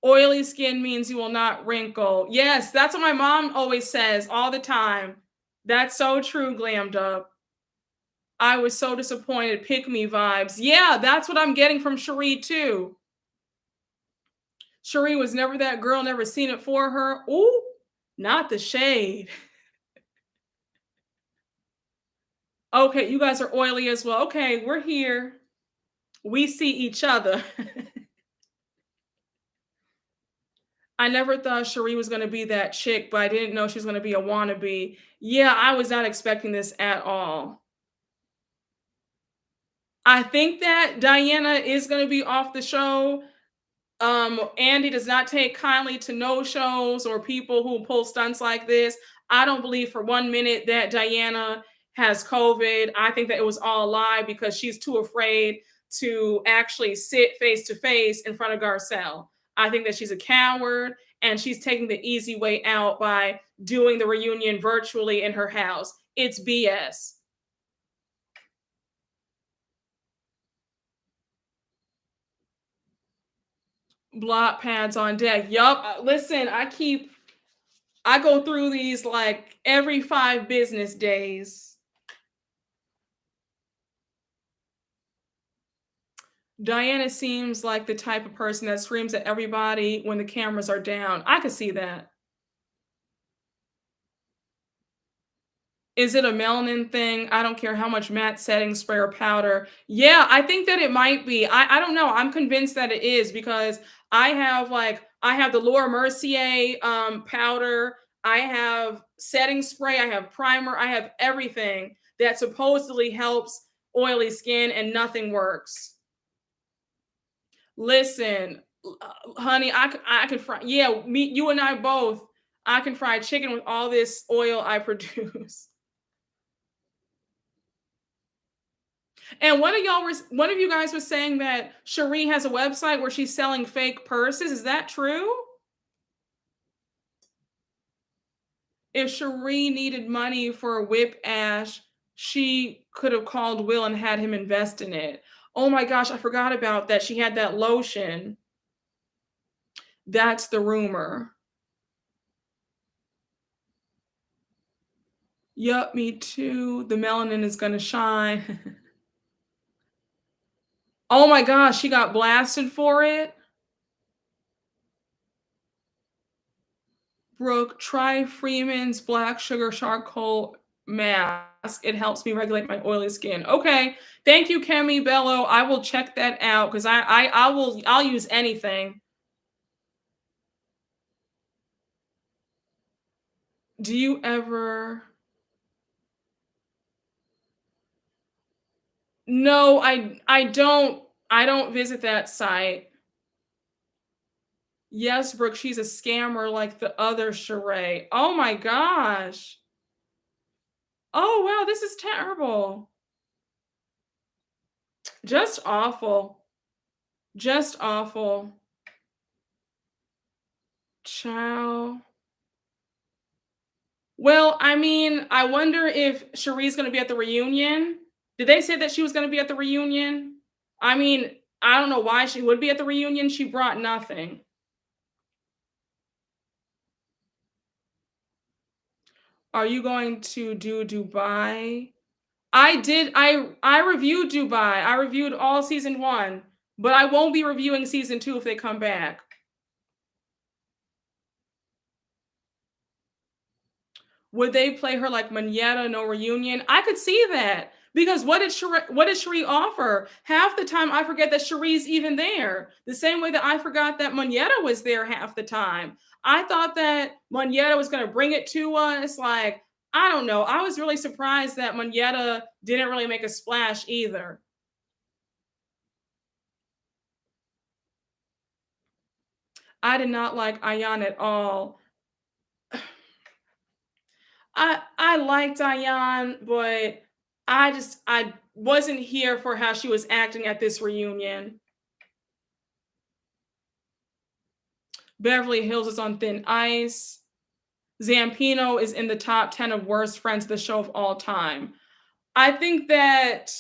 Oily skin means you will not wrinkle. Yes, that's what my mom always says all the time. That's so true, glammed up. I was so disappointed. Pick me vibes. Yeah, that's what I'm getting from Cherie too. Cherie was never that girl, never seen it for her. Ooh, not the shade. Okay, you guys are oily as well. Okay, we're here. We see each other. I never thought Cherie was gonna be that chick, but I didn't know she was gonna be a wannabe. Yeah, I was not expecting this at all. I think that Diana is gonna be off the show. Andy does not take kindly to no-shows or people who pull stunts like this. I don't believe for 1 minute that Diana has COVID. I think that it was all a lie because she's too afraid to actually sit face to face in front of Garcelle. I think that she's a coward and she's taking the easy way out by doing the reunion virtually in her house. It's BS. Blot pads on deck. Yup. Listen, I go through these like every 5 business days. Diana seems like the type of person that screams at everybody when the cameras are down. I could see that. Is it a melanin thing? I don't care how much matte setting spray or powder. Yeah, I think that it might be. I don't know. I'm convinced that it is because I have the Laura Mercier powder, I have setting spray, I have primer, I have everything that supposedly helps oily skin and nothing works. Listen, honey, I could fry. Yeah, me, you and I both. I can fry chicken with all this oil I produce. And one of you guys was saying that Cherie has a website where she's selling fake purses. Is that true? If Cherie needed money for a whip ash, she could have called Will and had him invest in it. Oh my gosh, I forgot about that. She had that lotion. That's the rumor. Yup, me too. The melanin is gonna shine. Oh my gosh, she got blasted for it. Brooke, try Freeman's black sugar charcoal mask. It helps me regulate my oily skin. Okay. Thank you, Kemi Bello. I will check that out because I'll use anything. Do you ever No, I don't visit that site. Yes, Brooke, she's a scammer like the other Sheree. Oh my gosh. Oh wow, this is terrible. Just awful. Just awful. Ciao. Well, I mean, I wonder if Cherie's gonna be at the reunion. Did they say that she was gonna be at the reunion? I mean, I don't know why she would be at the reunion. She brought nothing. Are you going to do Dubai? I did. I reviewed Dubai. I reviewed all season one, but I won't be reviewing season two if they come back. Would they play her like Manetta, no reunion? I could see that because what did Cherie offer? Half the time I forget that Cherie's even there. The same way that I forgot that Manetta was there half the time. I thought that Manetta was going to bring it to us. Like, I don't know. I was really surprised that Manetta didn't really make a splash either. I did not like Ayan at all. I liked Diane, but I wasn't here for how she was acting at this reunion. Beverly Hills is on thin ice. Zampino is in the top 10 of worst friends of the show of all time. I think that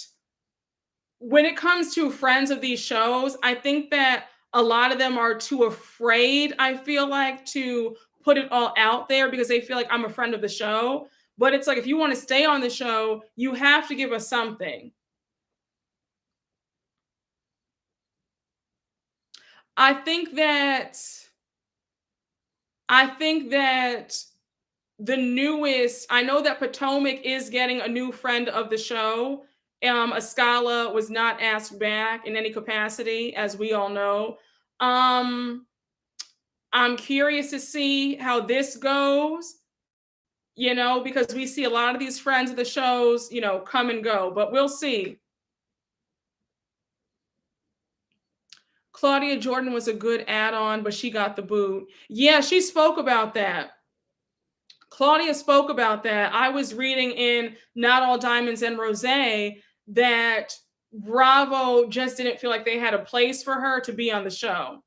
when it comes to friends of these shows, I think that a lot of them are too afraid, I feel like, to put it all out there because they feel like I'm a friend of the show. But it's like if you want to stay on the show, you have to give us something. I think that I think that the newest, I know that Potomac is getting a new friend of the show. Ascala was not asked back in any capacity, as we all know. Um, I'm curious to see how this goes, because we see a lot of these friends of the shows, come and go, but we'll see. Claudia Jordan was a good add on, but she got the boot. Yeah, she spoke about that. Claudia spoke about that. I was reading in Not All Diamonds and Rose that Bravo just didn't feel like they had a place for her to be on the show.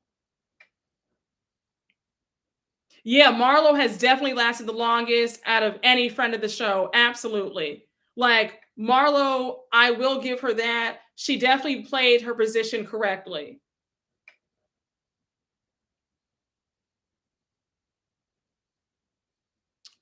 Yeah, Marlo has definitely lasted the longest out of any friend of the show. Absolutely. Like Marlo, I will give her that. She definitely played her position correctly.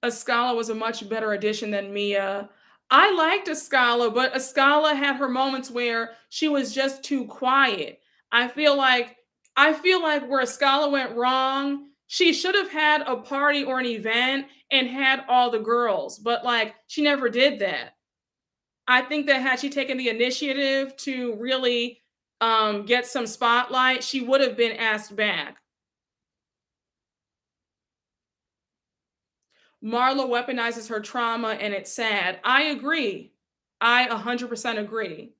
Ascala was a much better addition than Mia. I liked Ascala, but Ascala had her moments where she was just too quiet. I feel like I feel like where Ascala went wrong, she should have had a party or an event and had all the girls, but like she never did that. I think that had she taken the initiative to really get some spotlight, she would have been asked back. Marla weaponizes her trauma and it's sad. I agree. I 100% agree.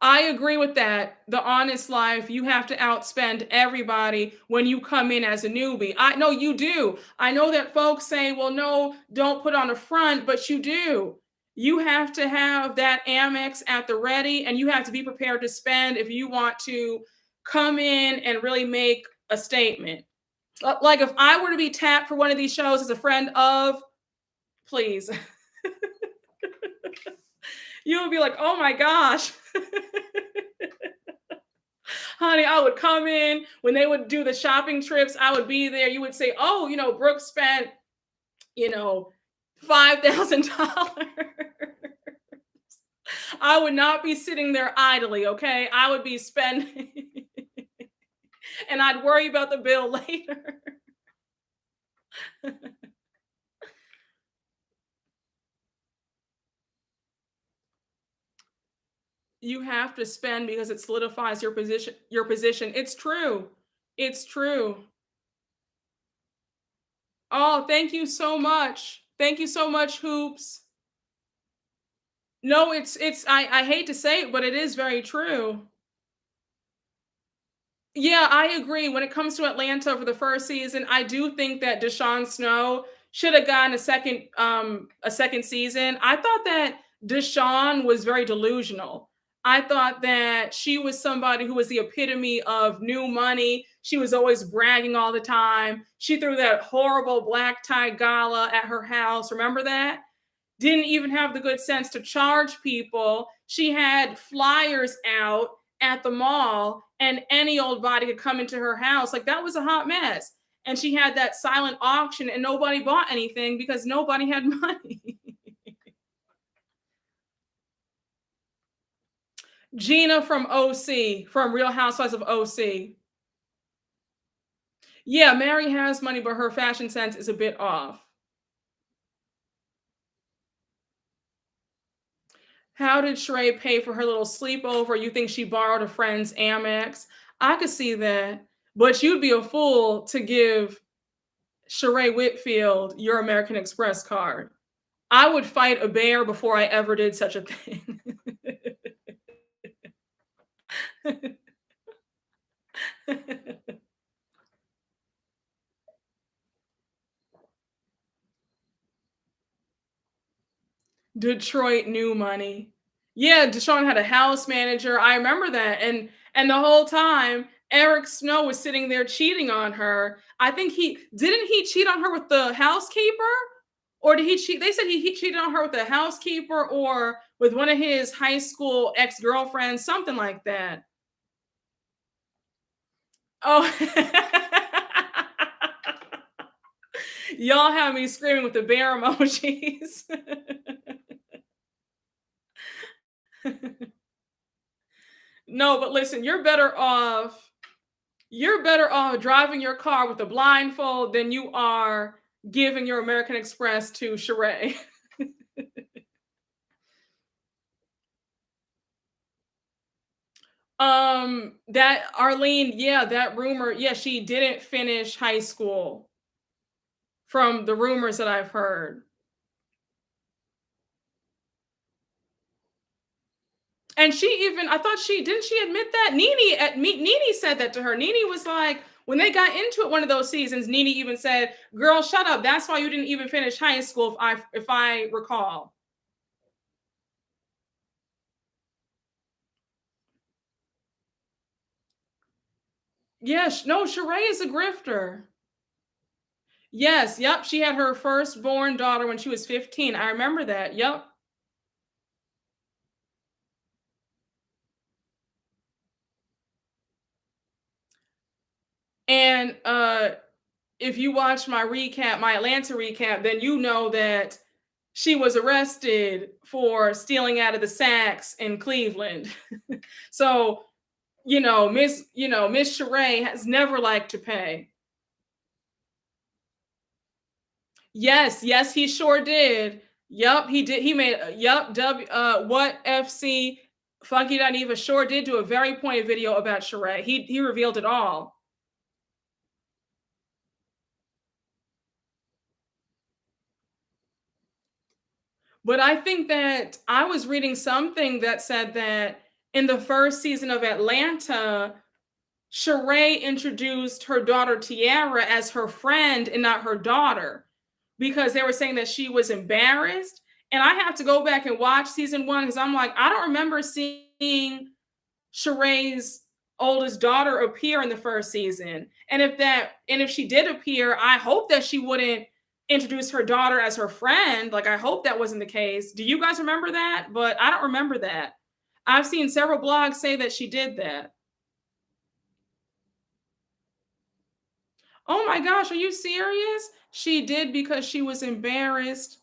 I agree with that. The honest life, you have to outspend everybody when you come in as a newbie. I know you do. I know that folks say, well, no, don't put on a front, but you do. You have to have that Amex at the ready and you have to be prepared to spend if you want to come in and really make a statement. Like if I were to be tapped for one of these shows as a friend of, please, you would be like, oh my gosh. Honey, I would come in when they would do the shopping trips. I would be there. You would say, oh, Brooke spent, you know, $5,000. I would not be sitting there idly, okay? I would be spending and I'd worry about the bill later. You have to spend because it solidifies your position. It's true. It's true. Oh, thank you so much. Thank you so much, Hoops. No, I hate to say it, but it is very true. Yeah, I agree. When it comes to Atlanta for the first season, I do think that Deshaun Snow should have gotten a second season. I thought that Deshaun was very delusional. I thought that she was somebody who was the epitome of new money. She was always bragging all the time. She threw that horrible black tie gala at her house. Remember that? Didn't even have the good sense to charge people. She had flyers out at the mall, and any old body could come into her house. Like that was a hot mess. And she had that silent auction, and nobody bought anything because nobody had money. Gina from OC, from Real Housewives of OC. Yeah, Mary has money, but her fashion sense is a bit off. How did Sheree pay for her little sleepover? You think she borrowed a friend's Amex? I could see that. But you'd be a fool to give Sheree Whitfield your American Express card. I would fight a bear before I ever did such a thing. Detroit new money. Yeah, Deshaun had a house manager. I remember that, and the whole time, Eric Snow was sitting there cheating on her. I think he cheat on her with the housekeeper? Or did he cheat? They said he cheated on her with the housekeeper or with one of his high school ex-girlfriends, something like that. Oh. Y'all have me screaming with the bear emojis. No, but listen, you're better off driving your car with a blindfold than you are giving your American Express to Sheree. That Arlene, yeah, that rumor, yeah, she didn't finish high school from the rumors that I've heard. And she even, I thought she didn't she admit that? Nene said that to her. Nene was like, when they got into it one of those seasons, Nene even said, "Girl, shut up. That's why you didn't even finish high school, if I recall." Yes, no, Sheree is a grifter. Yes, yep. She had her firstborn daughter when she was 15. I remember that. Yep. And if you watch my recap, my Atlanta recap, then you know that she was arrested for stealing out of the sacks in Cleveland. So, Miss Sheree has never liked to pay. Yes, yes, he sure did. Yup, he did. He made yup, what FC Funky Dineva sure did do a very pointed video about Sheree. He revealed it all. But I think that I was reading something that said that in the first season of Atlanta, Sheree introduced her daughter Tiara as her friend and not her daughter because they were saying that she was embarrassed. And I have to go back and watch season one because I'm like, I don't remember seeing Sheree's oldest daughter appear in the first season. And if she did appear, I hope that she wouldn't introduce her daughter as her friend. Like I hope that wasn't the case. Do you guys remember that? But I don't remember that. I've seen several blogs say that she did that. Oh my gosh, are you serious? She did because she was embarrassed.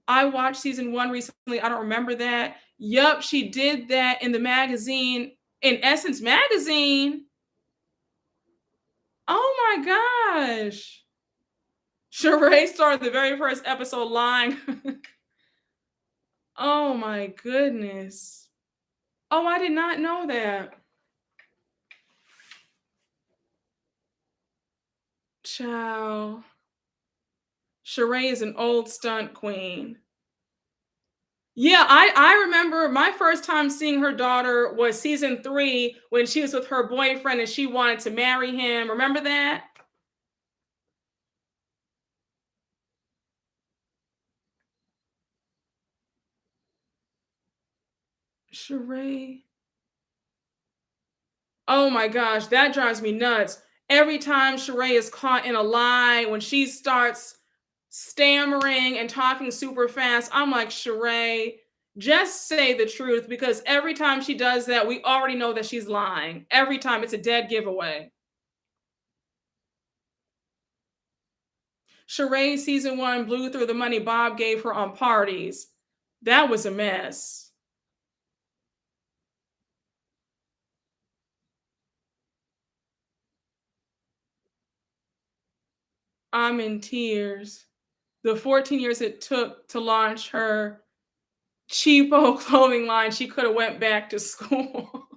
I watched season 1 recently. I don't remember that. Yup, she did that in the magazine, in Essence magazine. Oh my gosh. Sheree started the very first episode lying. Oh my goodness. Oh, I did not know that. Child. Sheree is an old stunt queen. Yeah, I remember my first time seeing her daughter was season 3 when she was with her boyfriend and she wanted to marry him. Remember that? Sheree. Oh my gosh, that drives me nuts. Every time Sheree is caught in a lie, when she starts stammering and talking super fast, I'm like, Sheree, just say the truth because every time she does that, we already know that she's lying. Every time it's a dead giveaway. Sheree season 1 blew through the money Bob gave her on parties. That was a mess. I'm in tears. The 14 years it took to launch her cheapo clothing line, she could have went back to school.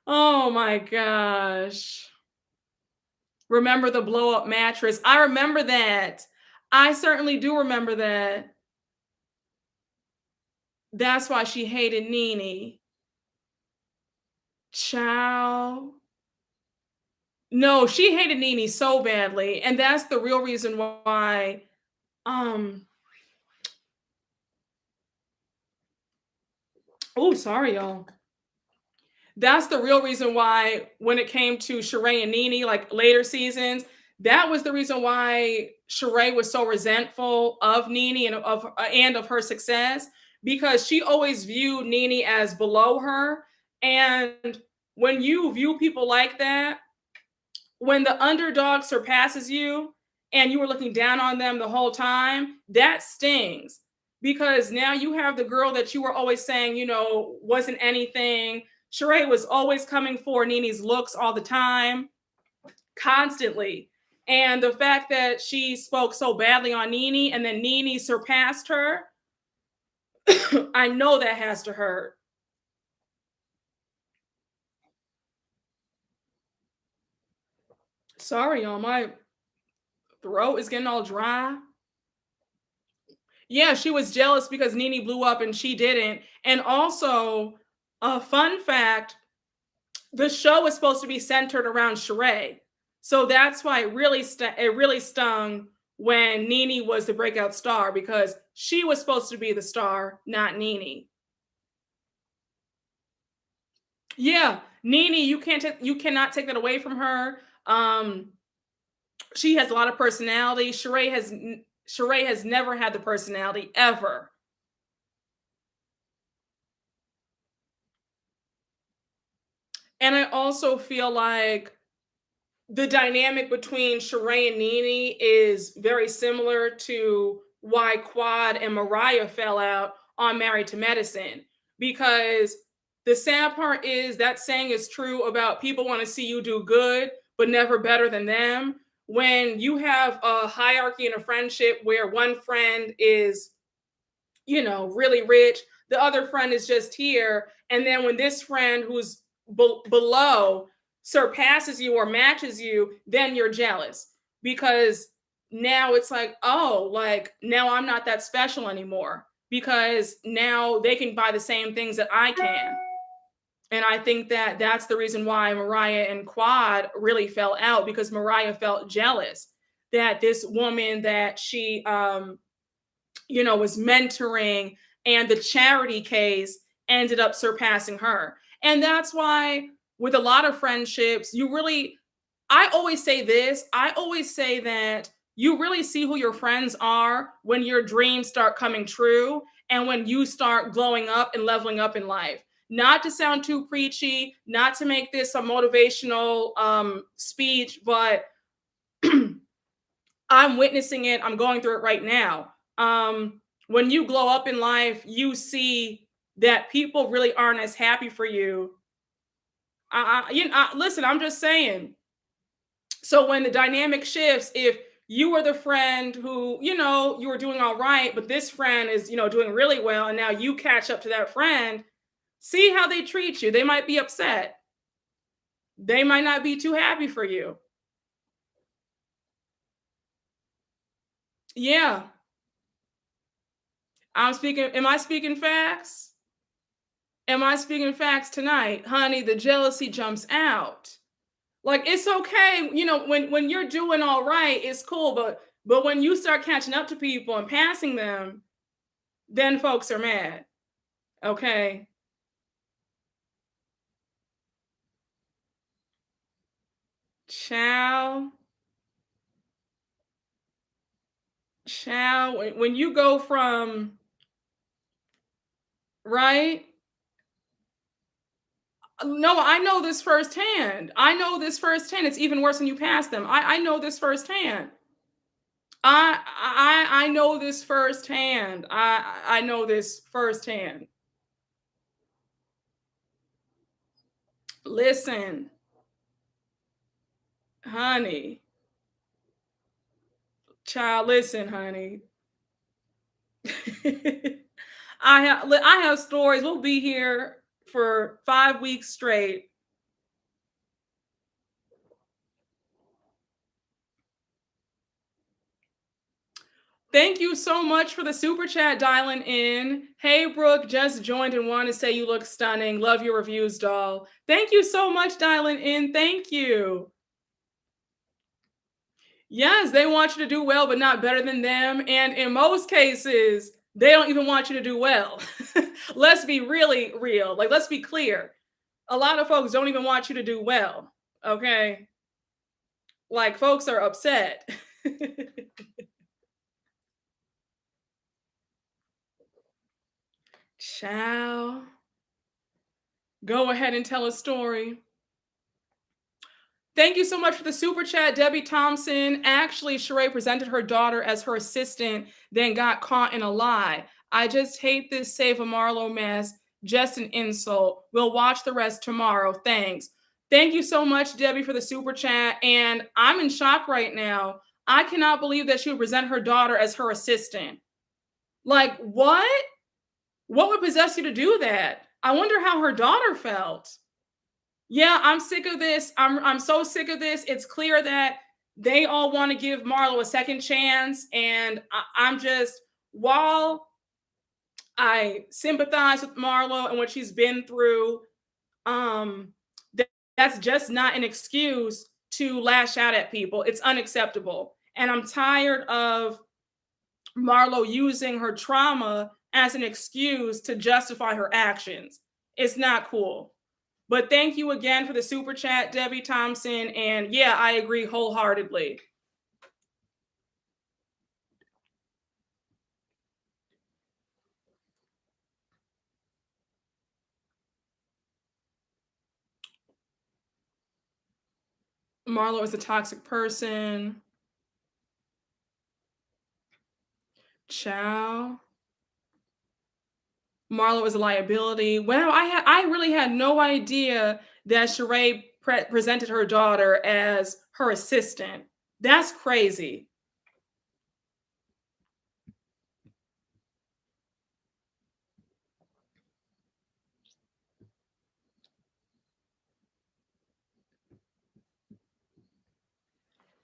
Oh my gosh. Remember the blow up mattress? I remember that. I certainly do remember that. That's why she hated Nene. Child. No, she hated Nene so badly, and that's the real reason why, um, Oh, sorry, y'all. That's the real reason why when it came to Sheree and Nene, like later seasons, that was the reason why Sheree was so resentful of Nene and of her success because she always viewed Nene as below her. And when you view people like that, when the underdog surpasses you and you were looking down on them the whole time, that stings because now you have the girl that you were always saying, wasn't anything. Sheree was always coming for Nene's looks all the time, constantly. And the fact that she spoke so badly on Nene and then Nene surpassed her, I know that has to hurt. Sorry, y'all, my throat is getting all dry. Yeah, she was jealous because Nene blew up and she didn't. And also, a fun fact, the show was supposed to be centered around Sheree. So that's why it really stung when Nene was the breakout star because she was supposed to be the star, not Nene. Yeah, Nene, you cannot take that away from her. Um, she has a lot of personality. Sheree has never had the personality ever. And I also feel like the dynamic between Sheree and Nene is very similar to why Quad and Mariah fell out on Married to Medicine. Because the sad part is that saying is true about people want to see you do good, but never better than them. When you have a hierarchy in a friendship where one friend is really rich. The other friend is just here. And then when this friend who's below surpasses you or matches you, then you're jealous because now it's like, oh, like now I'm not that special anymore because now they can buy the same things that I can. And I think that that's the reason why Mariah and Quad really fell out because Mariah felt jealous that this woman that she was mentoring, and the charity case ended up surpassing her. And that's why, with a lot of friendships, I always say this, I always say that you really see who your friends are when your dreams start coming true and when you start glowing up and leveling up in life. Not to sound too preachy, not to make this a motivational speech, but I'm witnessing it. I'm going through it right now. When you glow up in life, you see that people really aren't as happy for you. Listen, I'm just saying. So when the dynamic shifts, if you were the friend who, you were doing all right, but this friend is, doing really well, and now you catch up to that friend, see how they treat you. They might be upset. They might not be too happy for you. Yeah. Am I speaking facts? Am I speaking facts tonight? Honey, the jealousy jumps out. Like it's okay, when you're doing all right, it's cool, but when you start catching up to people and passing them, then folks are mad. Okay? Ciao. Ciao. When you go from right? No, I know this firsthand. I know this firsthand. It's even worse when you pass them. I know this firsthand. I know this firsthand. I know this firsthand. Listen, honey, child, listen, honey. I have stories. We'll be here for 5 weeks straight. Thank you so much for the super chat dialing in. Hey, Brooke, just joined and want to say you look stunning. Love your reviews, doll. Thank you so much dialing in. Thank you. Yes, they want you to do well, but not better than them. And in most cases, They don't even want you to do well. Let's be really real. Like, let's be clear. A lot of folks don't even want you to do well. Okay. Like, folks are upset. Child, go ahead and tell a story. Thank you so much for the super chat, Debbie Thompson. Actually, Sheree presented her daughter as her assistant, then got caught in a lie. I just hate this Save a Marlowe mess. Just an insult. We'll watch the rest tomorrow. Thanks. Thank you so much, Debbie, for the super chat. And I'm in shock right now. I cannot believe that she would present her daughter as her assistant. Like, what? What would possess you to do that? I wonder how her daughter felt. Yeah, I'm sick of this. I'm so sick of this. It's clear that they all want to give Marlo a second chance, and I'm just, while I sympathize with Marlo and what she's been through, um, that's just not an excuse to lash out at people. It's unacceptable, and I'm tired of Marlo using her trauma as an excuse to justify her actions. It's not cool. But thank you again for the super chat, Debbie Thompson. And yeah, I agree wholeheartedly. Marlo is a toxic person. Ciao. Marlo is a liability. Wow, I really had no idea that Sheree presented her daughter as her assistant. That's crazy.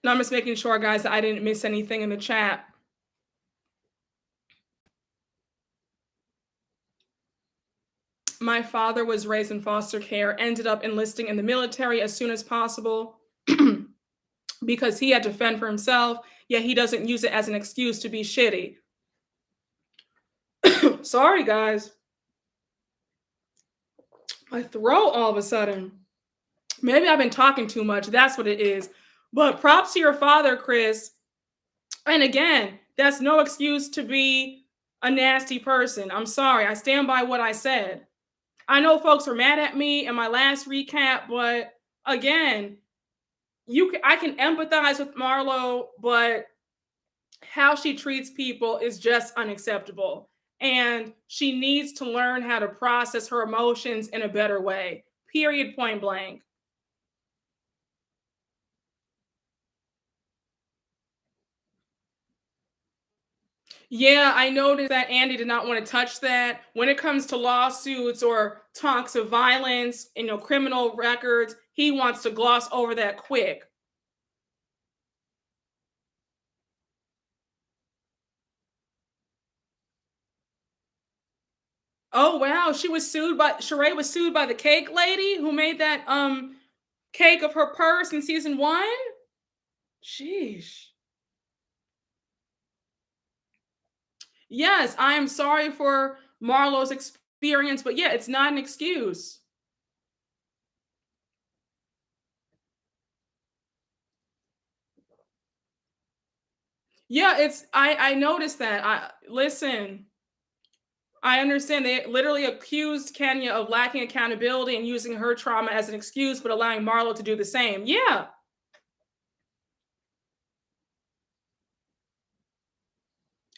Now I'm just making sure, guys, that I didn't miss anything in the chat. My father was raised in foster care, ended up enlisting in the military as soon as possible because he had to fend for himself, yet he doesn't use it as an excuse to be shitty. Sorry, guys. My throat all of a sudden. Maybe I've been talking too much. That's what it is. But props to your father, Chris. And again, that's no excuse to be a nasty person. I'm sorry. I stand by what I said. I know folks were mad at me in my last recap, but again, I can empathize with Marlo, but how she treats people is just unacceptable. And she needs to learn how to process her emotions in a better way. Period, point blank. Yeah, I noticed that Andy did not want to touch that. When it comes to lawsuits or talks of violence, criminal records, he wants to gloss over that quick. Oh wow, Sheree was sued by the cake lady who made that cake of her purse in season 1. Sheesh. Yes, I am sorry for Marlo's experience, but yeah, it's not an excuse. Yeah, I noticed that. I understand they literally accused Kenya of lacking accountability and using her trauma as an excuse, but allowing Marlo to do the same. Yeah.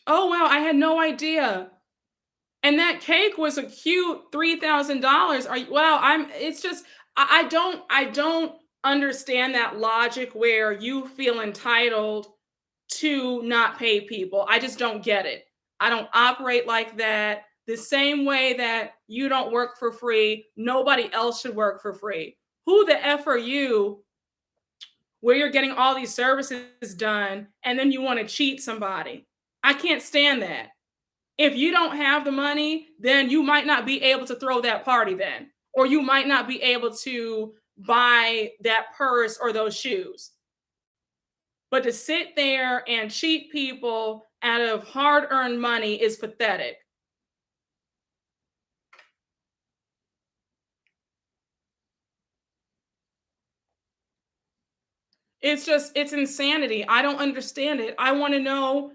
Oh wow, I had no idea. And that cake was a cute $3,000. Are you, wow, it's just I don't understand that logic where you feel entitled to not pay people. I just don't get it. I don't operate like that. The same way that you don't work for free, nobody else should work for free. Who the F are you where you're getting all these services done and then you want to cheat somebody? I can't stand that. If you don't have the money, then you might not be able to throw that party then, or you might not be able to buy that purse or those shoes. But to sit there and cheat people out of hard-earned money is pathetic. It's insanity. I don't understand it. I want to know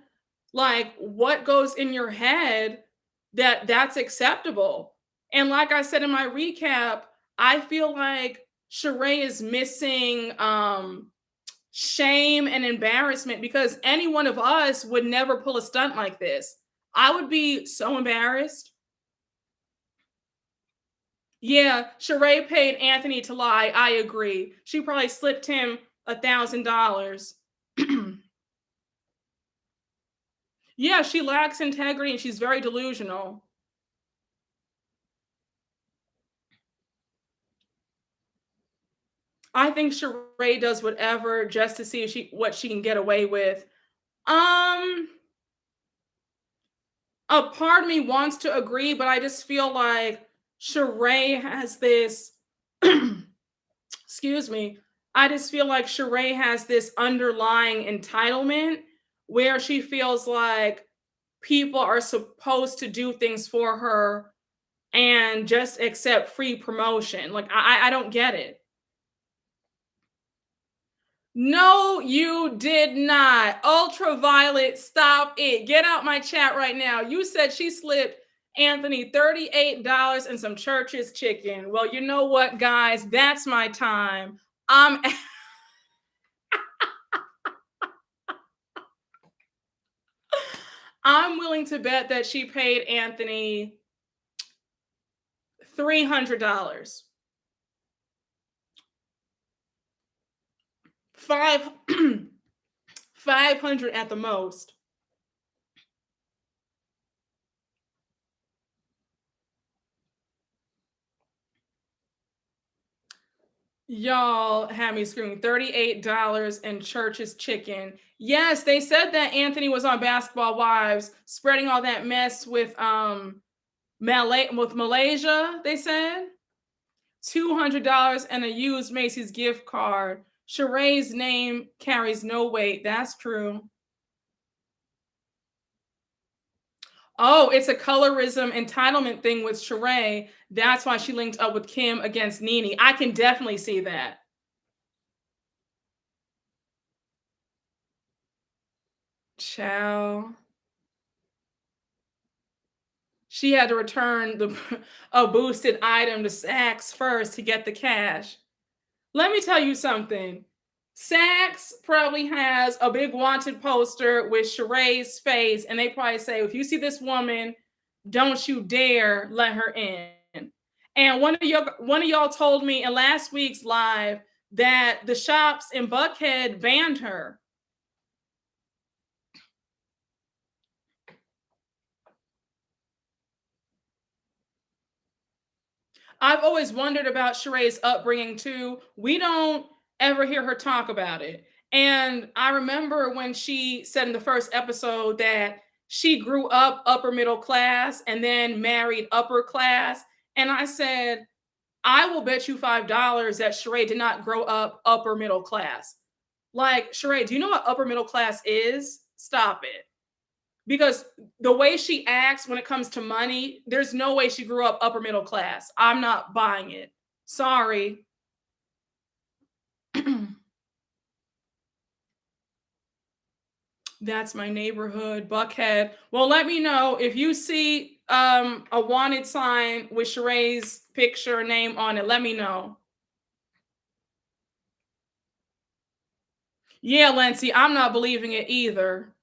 like what goes in your head that that's acceptable. And like I said in my recap, I feel like Sheree is missing shame and embarrassment because any one of us would never pull a stunt like this. I would be so embarrassed. Yeah, Sheree paid Anthony to lie. I agree. She probably slipped him $1,000. Yeah, she lacks integrity and she's very delusional. I think Sheree does whatever just to see if she what she can get away with. Um, a part of me wants to agree, but I just feel like Sheree has this excuse me. I just feel like Sheree has this underlying entitlement where she feels like people are supposed to do things for her and just accept free promotion. Like I don't get it. No, you did not. Ultraviolet, stop it. Get out my chat right now. You said she slipped Anthony $38 and some church's chicken. Well, you know what, guys? That's my time. I'm I'm willing to bet that she paid Anthony $300. Five 500 at the most. Y'all had me screaming $38 and church's chicken. Yes, they said that Anthony was on Basketball Wives spreading all that mess with Malaysia, they said. $200 and a used Macy's gift card. Sheree's name carries no weight. That's true. Oh, it's a colorism entitlement thing with Sheree. That's why she linked up with Kim against Nene. I can definitely see that. Ciao. She had to return a boosted item to Saks first to get the cash. Let me tell you something. Saks probably has a big wanted poster with Sheree's face, and they probably say, if you see this woman, don't you dare let her in. And one of y'all told me in last week's live that the shops in Buckhead banned her. I've always wondered about Sheree's upbringing too. We don't ever hear her talk about it. And I remember when she said in the first episode that she grew up upper middle class and then married upper class. And I said, I will bet you $5 that Sheree did not grow up upper middle class. Like, Sheree, do you know what upper middle class is? Stop it. Because the way she acts when it comes to money, there's no way she grew up upper middle class. I'm not buying it. Sorry. That's my neighborhood, Buckhead. Well, let me know if you see a wanted sign with Sheree's picture name on it. Let me know. Yeah, Lindsay, I'm not believing it either.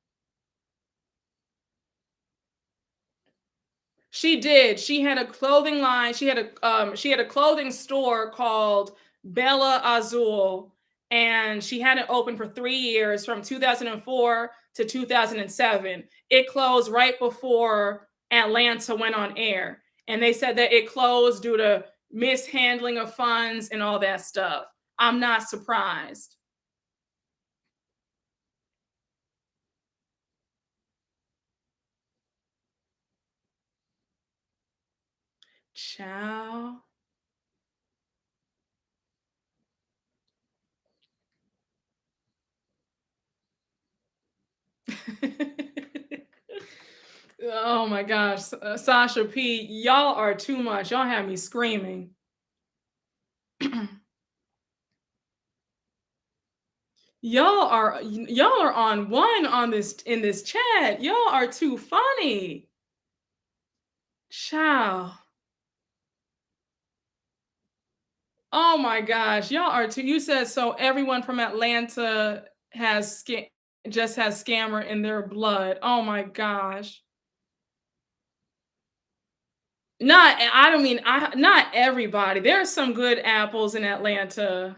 She did. She had a clothing line. She had a clothing store called Bella Azul, and she had it open for 3 years from 2004 to 2007. It closed right before Atlanta went on air, and they said that it closed due to mishandling of funds and all that stuff. I'm not surprised. Ciao. Oh my gosh, Sasha P, y'all are too much. Y'all have me screaming. Y'all are on one on this in this chat. Y'all are too funny. Ciao. Oh my gosh, y'all are too. You said so. Everyone from Atlanta just has scammer in their blood. Oh my gosh. Not I don't mean not everybody. There are some good apples in Atlanta.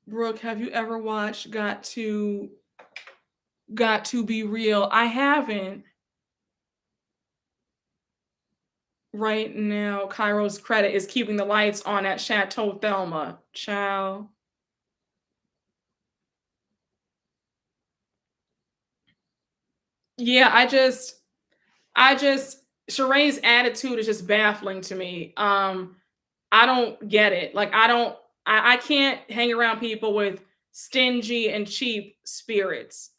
Brooke, have you ever watched Got to Be Real? I haven't. Right now, Cairo's credit is keeping the lights on at Chateau Thelma. Ciao. Yeah, I just Sheree's attitude is just baffling to me. I don't get it. Like I can't hang around people with stingy and cheap spirits.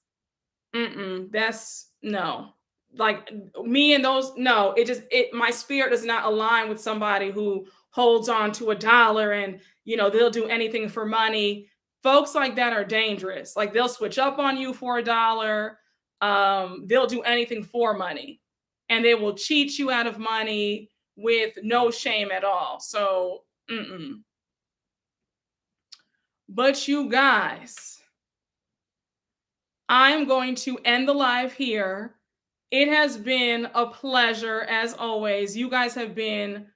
Mm-mm, that's no. Like me and those, no, it my spirit does not align with somebody who holds on to a dollar and they'll do anything for money. Folks like that are dangerous. Like they'll switch up on you for a dollar. They'll do anything for money. And they will cheat you out of money with no shame at all. So mm-mm. But you guys, I'm going to end the live here. It has been a pleasure as always. You guys have been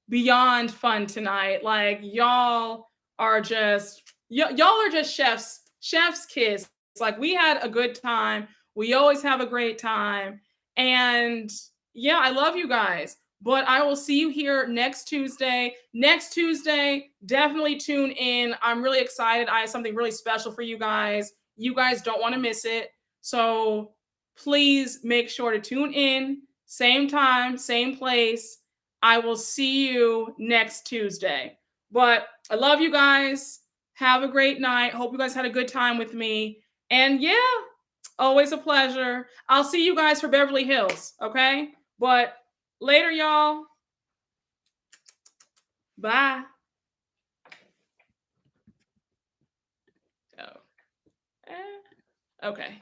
beyond fun tonight. Like y'all are just chef's kiss. It's like we had a good time. We always have a great time. And yeah, I love you guys. But I will see you here next Tuesday. Next Tuesday, definitely tune in. I'm really excited. I have something really special for you guys. You guys don't want to miss it. So please make sure to tune in. Same time, same place. I will see you next Tuesday. But I love you guys. Have a great night. Hope you guys had a good time with me. And yeah, always a pleasure. I'll see you guys for Beverly Hills. Okay. But later, y'all. Bye. Oh. Okay.